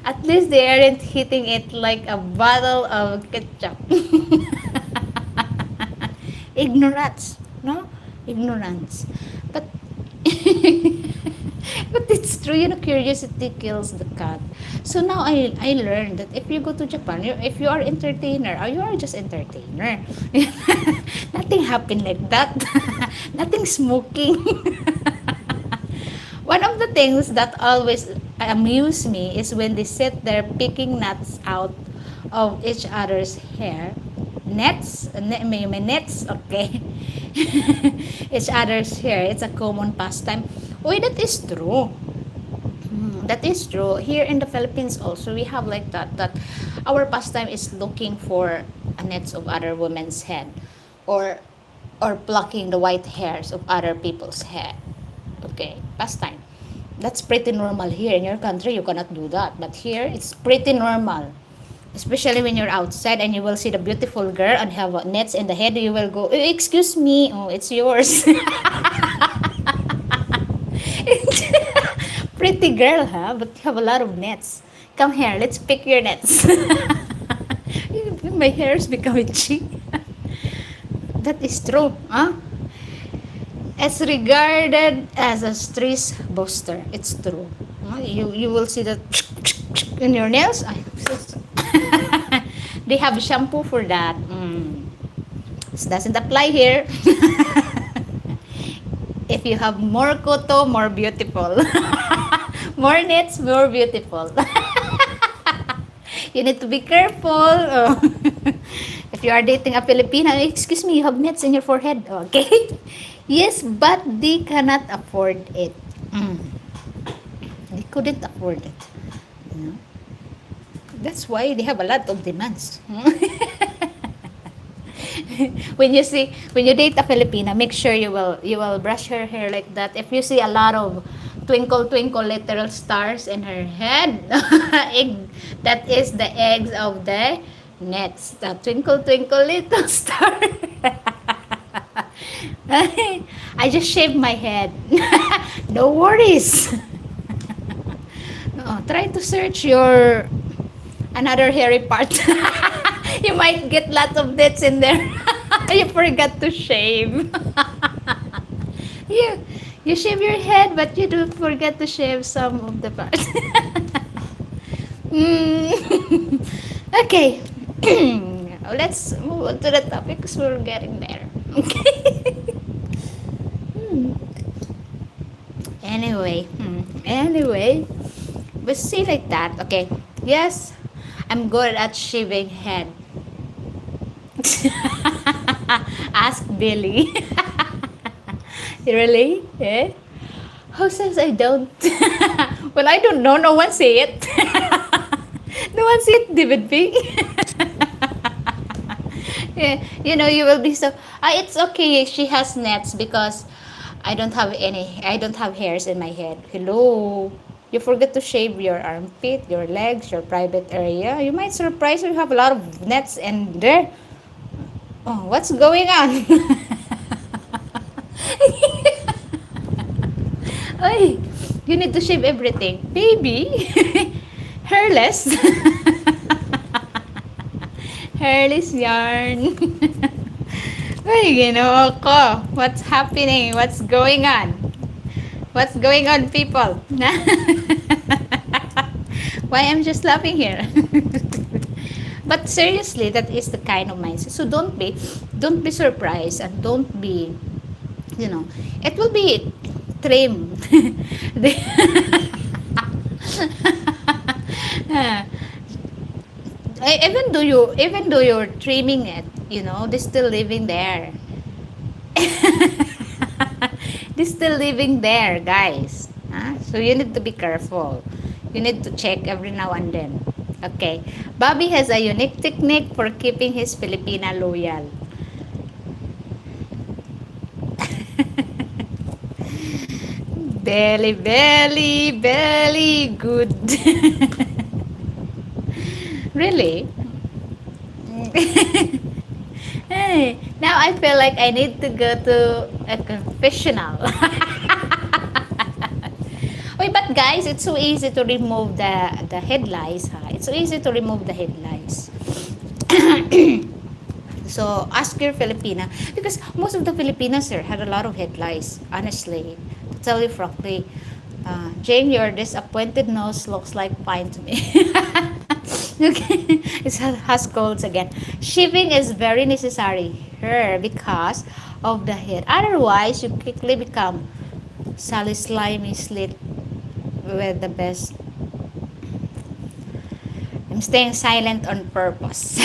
At least they aren't hitting it like a bottle of ketchup. Ignorance, no? Ignorance. But but it's true, curiosity kills the cat. So now I learned that if you go to Japan, if you are entertainer, or you are just entertainer, nothing happened like that. Nothing smoking. One of the things that always amuse me is when they sit there picking nuts out of each other's hair. Nets? May nets? Okay. Each other's hair. It's a common pastime. Wait, that is true. That is true. Here in the Philippines also, we have like that our pastime is looking for nets of other women's head, or plucking the white hairs of other people's hair. Okay, pastime. That's pretty normal here. In your country, you cannot do that. But here, it's pretty normal. Especially when you're outside and you will see the beautiful girl and have nets in the head, you will go, excuse me, oh, it's yours. Pretty girl, huh? But you have a lot of nets. Come here, let's pick your nets. My hair is becoming itchy. That is true, huh? It's regarded as a stress booster. It's true. You will see that in your nails. They have shampoo for that. This doesn't apply here. If you have more koto, more beautiful. More nets, more beautiful. You need to be careful. If you are dating a Filipina, excuse me, you have nets in your forehead. Okay? Yes, but they cannot afford it. They couldn't afford it. That's why they have a lot of demands. When you date a Filipina, make sure you will brush her hair like that. If you see a lot of twinkle twinkle literal stars in her head, that is the eggs of the Nets, the twinkle twinkle little star. I just shaved my head. No worries. No, try to search your another hairy part. You might get lots of bits in there. You forgot to shave. you you shave your head, but you do forget to shave some of the parts. Mm. Okay. Let's move on to the topic because we're getting there. Okay. Anyway, we see like that. Okay. Yes, I'm good at shaving head. Ask Billy. Really? Eh? Who says I don't? Well, I don't know. No one say it. No one see it, David P. Yeah, you know, you will be so. It's okay. She has nets because I don't have any. I don't have hairs in my head. Hello. You forget to shave your armpit, your legs, your private area. You might surprise you have a lot of nets in there. Oh, what's going on? Ay, you need to shave everything. Baby. Hairless. Hairless yarn. Ay, ginawa ko. What's happening? What's going on? What's going on, people? Why I'm just laughing here? But seriously, that is the kind of mindset. So don't be surprised and don't be, it will be trim. Even though you're trimming it, they're still living there. They're still living there, guys. Huh? So you need to be careful. You need to check every now and then. Okay. Bobby has a unique technique for keeping his Filipina loyal. Belly, belly, belly, good. Really? Hey, now I feel like I need to go to a confessional. Wait, but guys, it's so easy to remove the headlights, huh? It's so easy to remove the headlights. So ask your Filipina, because most of the Filipinas here had a lot of headlights. Honestly, to tell you frankly, Jane, your disappointed nose looks like fine to me. Okay, it has colds again. Shaving is very necessary here because of the head. Otherwise, you quickly become Sally Slimy Slit with the best. I'm staying silent on purpose.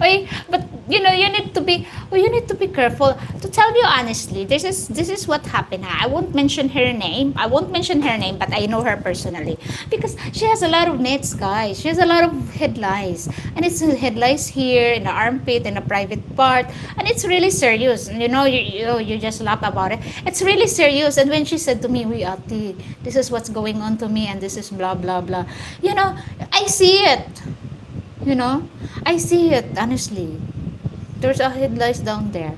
Okay, but you need to be careful. To tell you honestly, this is what happened. I won't mention her name. But I know her personally because she has a lot of nets, guys. She has a lot of headlights, and it's headlights here in the armpit and the private part, and it's really serious. You just laugh about it. It's really serious. And when she said to me, "We ati, this is what's going on to me, and this is blah blah blah," I see it. I see it, honestly. There's a headlights down there.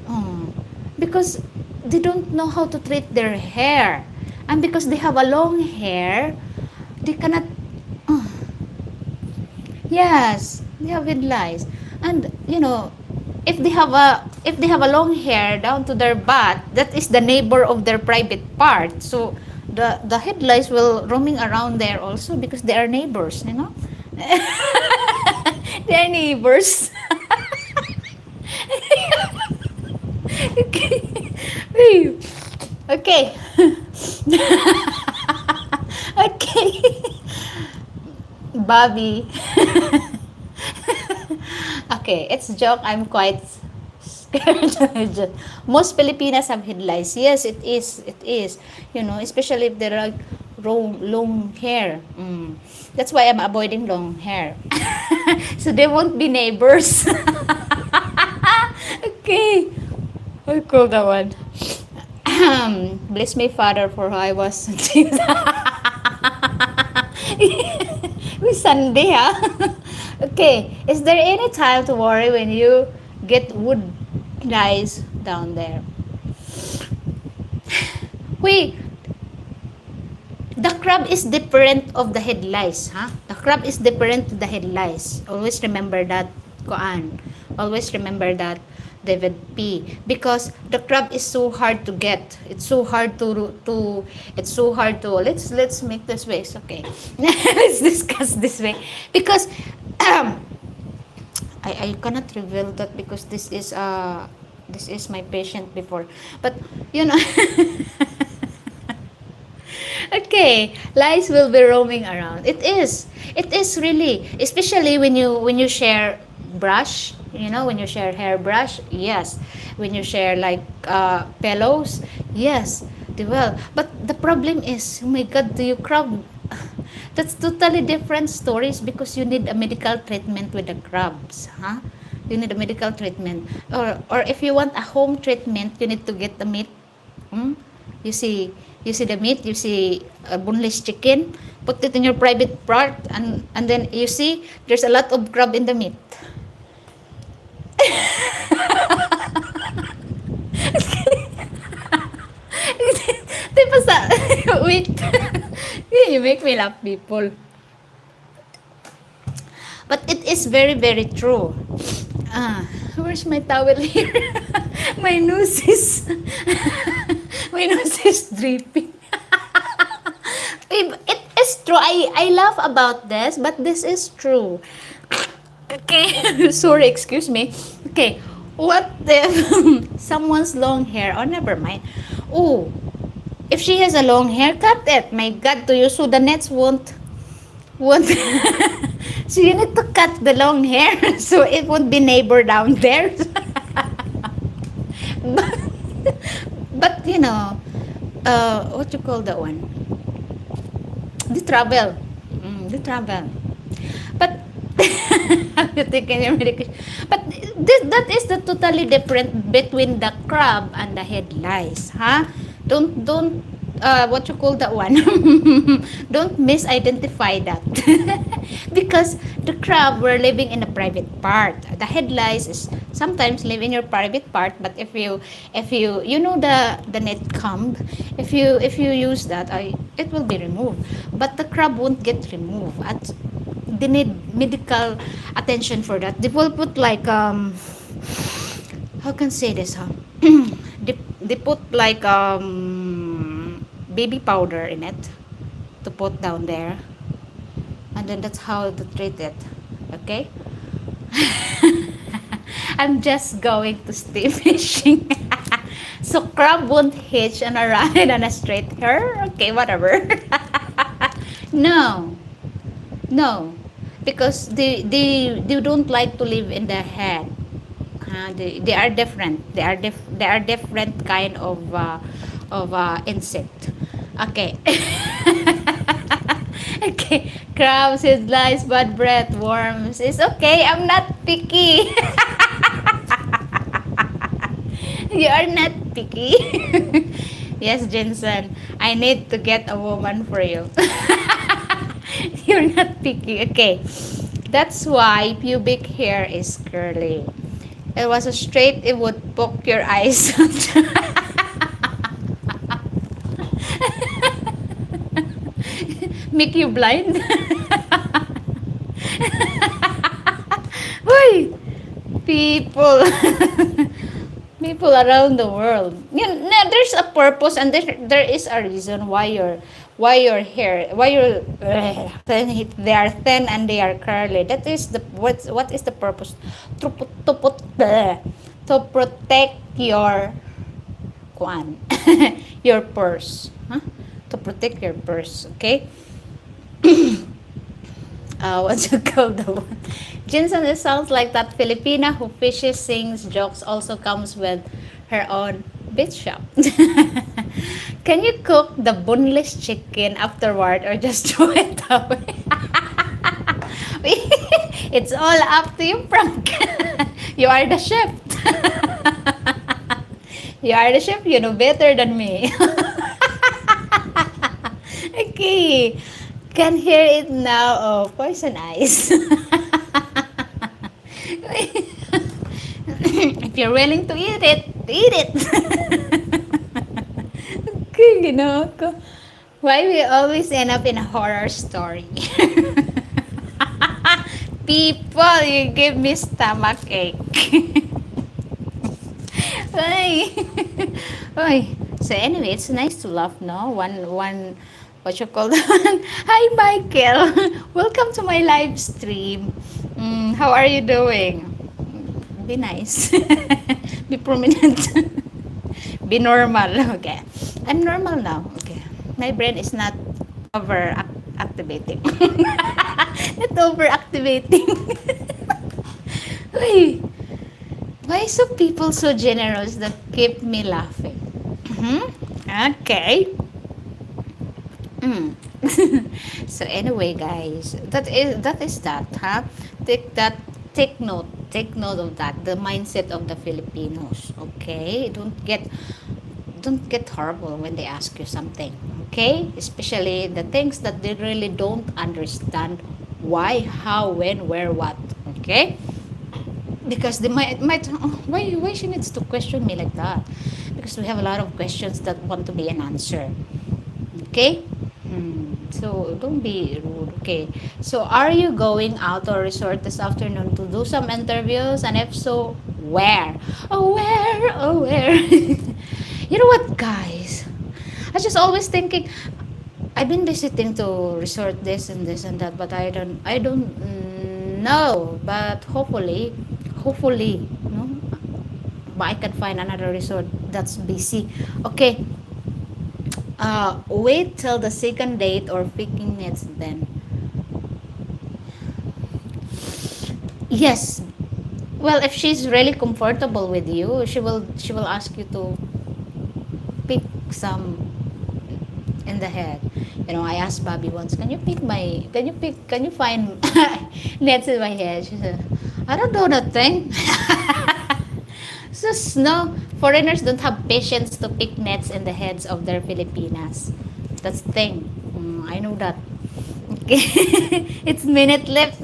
Oh, because they don't know how to treat their hair. And because they have a long hair, they cannot. Oh, yes, they have headlights. And, if they have a long hair down to their butt, that is the neighbor of their private part. So, the headlights will roaming around there also because they are neighbors. They're neighbors. Okay. Okay. Okay. Bobby. Okay, it's a joke. I'm quite scared. Most Filipinas have headlights. Yes, it is. It is. Especially if they're like long hair. That's why I'm avoiding long hair. So they won't be neighbors. Okay. I call that one. Bless me, Father, for I was. Sunday, huh? Okay, is there any time to worry when you get wood lice down there? Wait, the crab is different of the head lice, huh? The crab is different to the head lice. Always remember that, Koan. Always remember that, David P. Because the crab is so hard to get. It's so hard to it's so hard to let's make this way. It's okay. Let's discuss this way. Because um I cannot reveal that because this is my patient before. But you know okay, lice will be roaming around. It is. It is really, especially when you share brush. You know, when you share hairbrush, yes. When you share like pillows, yes. They will. But the problem is, oh my God, do you crab? That's totally different stories because you need a medical treatment with the crabs, huh? You need a medical treatment, or if you want a home treatment, you need to get the meat. Hmm? You see, you see the meat, you see a boneless chicken, put it in your private part, and then you see there's a lot of crab in the meat. Di ba sa, wait, you make me laugh, people. But it is very, very true. Where's my towel here? My nose is, my nose is dripping. It is true. I laugh about this, but this is true. Okay, sorry, excuse me. Okay, what if someone's long hair? Oh, never mind. Oh, if she has a long hair, cut it. My God, to you, so the nets won't. So you need to cut the long hair so it won't be neighbor down there. but, but you know, what you call that one? The travel. The travel. But have you taken your medication? But that is the totally different between the crab and the head lice, huh? Don't what you call that one? Don't misidentify that. Because the crab were living in a private part. The head lice is sometimes live in your private part, but if you you know the net comb, if you use that, it will be removed. But the crab won't get removed. They need medical attention for that. They will put like how can I say this, huh? They put like baby powder in it to put down there, and then that's how to treat it. Okay. I'm just going to stay fishing. So crab won't hitch on a ride on a straight hair. Okay, whatever. No, no, because they don't like to live in the head. They are different. They are different kind of insect. Okay. Okay. Crabs, his lice, bad breath, worms. It's okay. I'm not picky. You are not picky. Yes, Jensen. I need to get a woman for you. You're not picky. Okay. That's why pubic hair is curly. It was a straight, it would poke your eyes. Make you blind. Why? People. People around the world. You know, there's a purpose and there is a reason why your hair, why your they are thin and they are curly. That is the what is the purpose? To protect your kwan, your purse, huh? To protect your purse, okay? What's it called, the one? Jinsan, it sounds like that Filipina who fishes, sings, jokes, also comes with her own beach shop. Can you cook the boneless chicken afterward or just throw it away? It's all up to you, Frank. You are the chef. You are the chef. You know better than me. Okay. Can hear it now. Oh, poison eyes. If you're willing to eat it, eat it. You know, why we always end up in a horror story? People, you give me stomach ache. Ay. Ay. So anyway, it's nice to laugh, no? What you call that one? Hi, Michael. Welcome to my live stream. How are you doing? Be nice. Be prominent. Be normal. Okay. I'm normal now. Okay. My brain is not over activating. Not over activating. Uy, why so people so generous that keep me laughing? Mhm. Okay. Mm. So anyway, guys, that is that, huh? Take that. Take note. Take note of that. The mindset of the Filipinos. Okay, don't get horrible when they ask you something. Okay, especially the things that they really don't understand. Why, how, when, where, what. Okay, because they might oh, why she needs to question me like that, because we have a lot of questions that want to be an answer. Okay. So don't be rude. Okay, so are you going out or resort this afternoon to do some interviews, and if so, where? Oh where? You know what, guys, I just always thinking, I've been visiting to resort this and this and that, but I don't know, but hopefully, no, but I can find another resort that's busy. Okay, wait till the second date or picking nets then. Yes. Well, if she's really comfortable with you, she will ask you to pick some in the head. I asked Bobby once, can you find nets in my head? She said, I don't know nothing. Just no, foreigners don't have patience to pick nets in the heads of their Filipinas. That's the thing. I know that. Okay. It's minute left.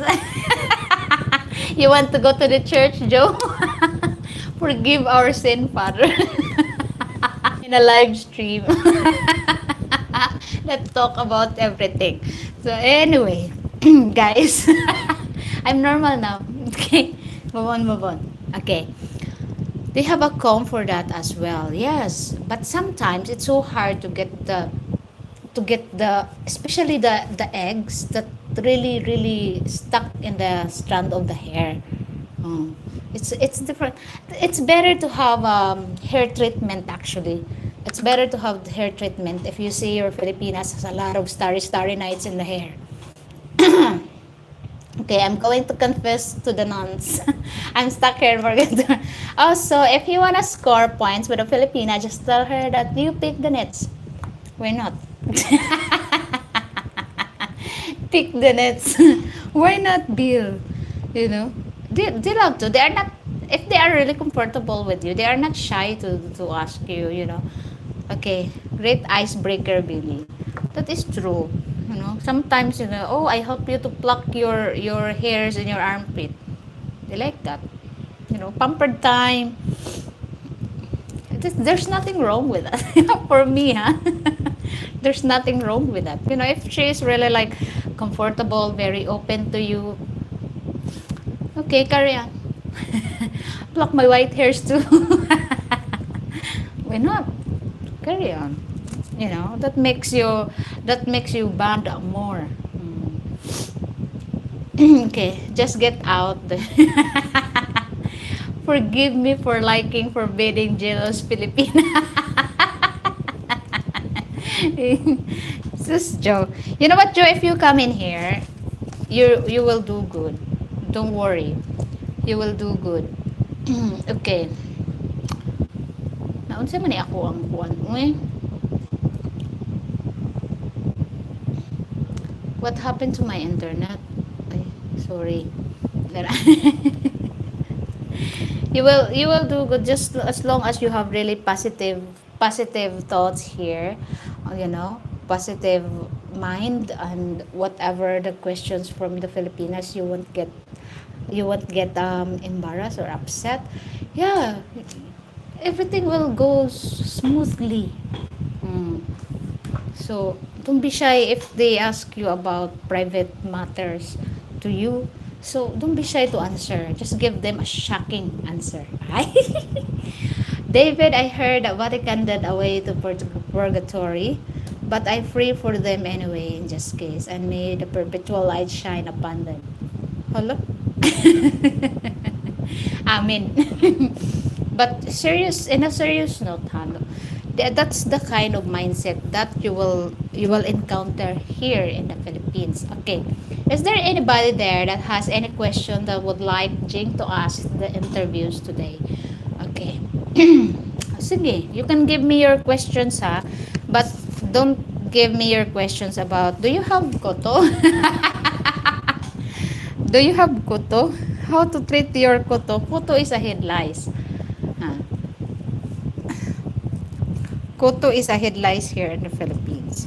You want to go to the church, Joe? Forgive our sin, Father. In a live stream. Let's talk about everything. So anyway, guys, I'm normal now. Okay, move on. Okay, they have a comb for that as well. Yes, but sometimes it's so hard to get the especially the eggs that really stuck in the strand of the hair. Oh, it's different. It's better to have hair treatment actually. It's better to have hair treatment if you see your Filipinas has a lot of starry nights in the hair. Okay, I'm going to confess to the nuns. I'm stuck here and forget to. Also, if you wanna score points with a Filipina, just tell her that you pick the nets. Why not? Pick the nets. Why not, Bill? You know, they love to. They are not. If they are really comfortable with you, they are not shy to ask you. Okay, great icebreaker, Billy. That is true. Sometimes oh, I help you to pluck your hairs in your armpit. They like that. Pampered time. There's nothing wrong with that. For me, huh? There's nothing wrong with that. If she is really like comfortable, very open to you, okay, carry on. Pluck my white hairs too. Why not? Carry on. That makes you bond more. Okay, just get out. Forgive me for liking forbidding jealous Filipina. This Joe. You know what, Joe? If you come in here, you will do good. Don't worry. You will do good. Okay. Naunsa man ni ako ang kuan. What happened to my internet? Ay, sorry. You will do good just as long as you have really positive thoughts here. Positive mind, and whatever the questions from the Filipinas, you won't get embarrassed or upset. Yeah, everything will go smoothly. Mm. So don't be shy if they ask you about private matters to you. So don't be shy to answer. Just give them a shocking answer. David, I heard about a candid away to purgatory, but I free for them anyway in just case, and may the perpetual light shine upon them. Hello? Amen. But serious, in a serious note, Hano, that's the kind of mindset that you will encounter here in the Philippines. Okay. Is there anybody there that has any question that would like Jing to ask the interviews today? Okay. Sige, you can give me your questions, ha, but don't give me your questions about, do you have koto? Do you have koto? How to treat your koto? Koto is a head lice. Huh? Koto is a head lice here in the Philippines.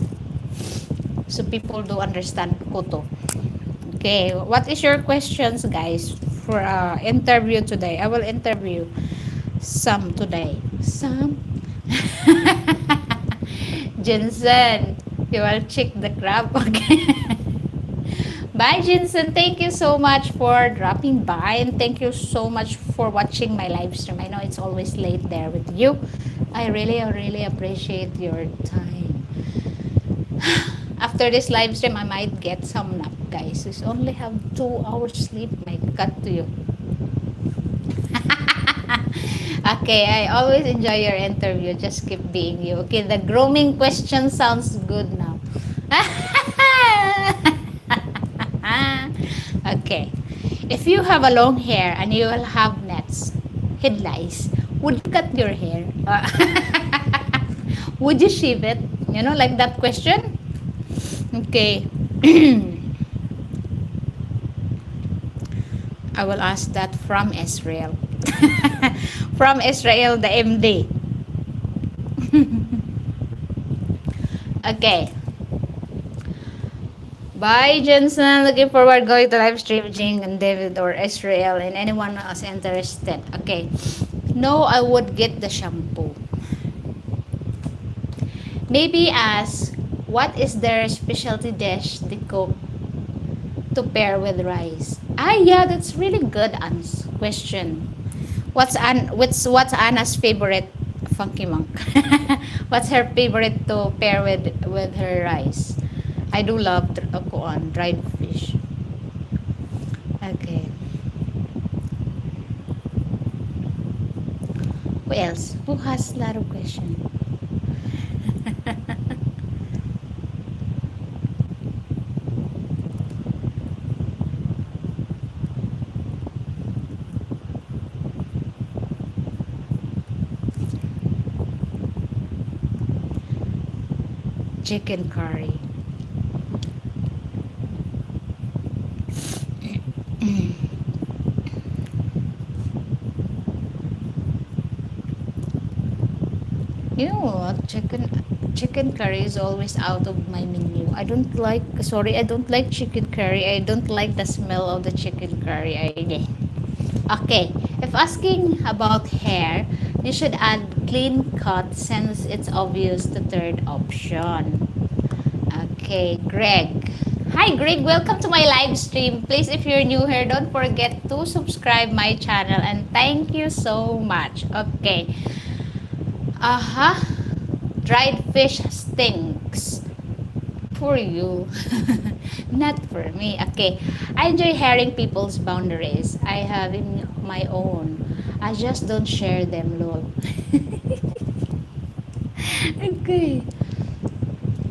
So people do understand koto. Okay, what is your questions, guys, for interview today? I will interview some today. Some. Jensen, you will check the crab. Okay. Bye, Jensen. Thank you so much for dropping by, and thank you so much for watching my live stream. I know it's always late there with you. I really appreciate your time. After this live stream, I might get some nap, guys. We only have 2 hours sleep. My God, to you. Okay, I always enjoy your interview. Just keep being you. Okay, the grooming question sounds good now. Okay. If you have a long hair and you will have nets, head lice, would you cut your hair? Would you shave it? You know, like that question? Okay. I will ask that from Israel. From Israel, the MD. Okay. Bye, Jensen. Looking forward going to live stream Jing and David or Israel and anyone else interested. Okay. No, I would get the shampoo. Maybe ask, what is their specialty dish they cook to pair with rice? Ah, yeah, that's really good question. What's Anna's favorite funky monk? What's her favorite to pair with her rice? I do love dried fish. Okay. Who else? Who has a lot of questions? Chicken curry. You know what? Chicken curry is always out of my menu. I don't like chicken curry. I don't like the smell of the chicken curry. Okay, if asking about hair, you should add clean cut since it's obvious the third option. Okay, Greg. Hi Greg, welcome to my live stream. Please, if you're new here, don't forget to subscribe my channel and thank you so much. Okay. Dried fish stinks. For you. Not for me. Okay. I enjoy hearing people's boundaries. I have in my own. I just don't share them, lol. Okay.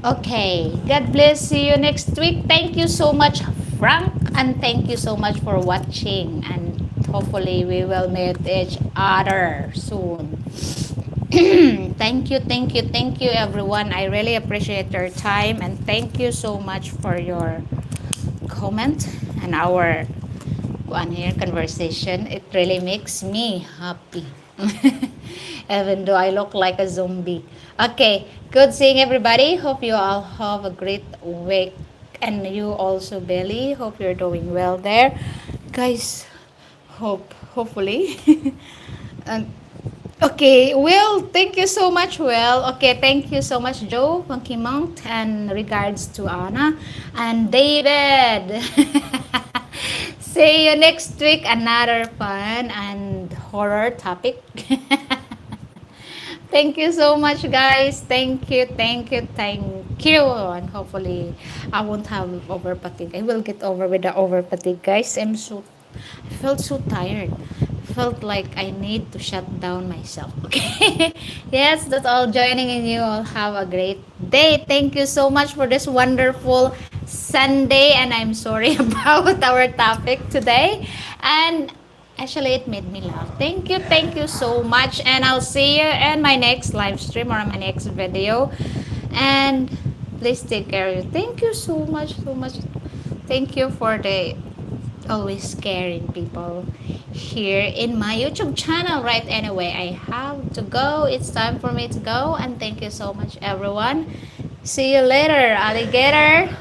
Okay. God bless. See you next week. Thank you so much, Frank. And thank you so much for watching. And hopefully we will meet each other soon. Thank you everyone. I really appreciate your time and thank you so much for your comment and our conversation. It really makes me happy. Even though I look like a zombie. Okay, good seeing everybody. Hope you all have a great week. And you also, Billy. Hope you're doing well there. Guys, hopefully. and okay, Will, thank you so much, Will. Okay, thank you so much, Joe, Funky Monk, and regards to Anna and David. See you next week, another fun and horror topic. Thank you so much, guys. Thank you. And hopefully, I won't have over fatigue. I will get over with the over fatigue, guys. I felt so tired. Felt like I need to shut down myself. Okay. Yes, that's all. Joining in you all. Have a great day. Thank you so much for this wonderful Sunday. And I'm sorry about our topic today. And actually, it made me laugh. Thank you so much. And I'll see you in my next live stream or my next video. And please take care of you. Thank you so much, so much. Thank you for the always caring people here in my YouTube channel. Right, anyway, I have to go. It's time for me to go. And thank you so much, everyone. See you later, alligator.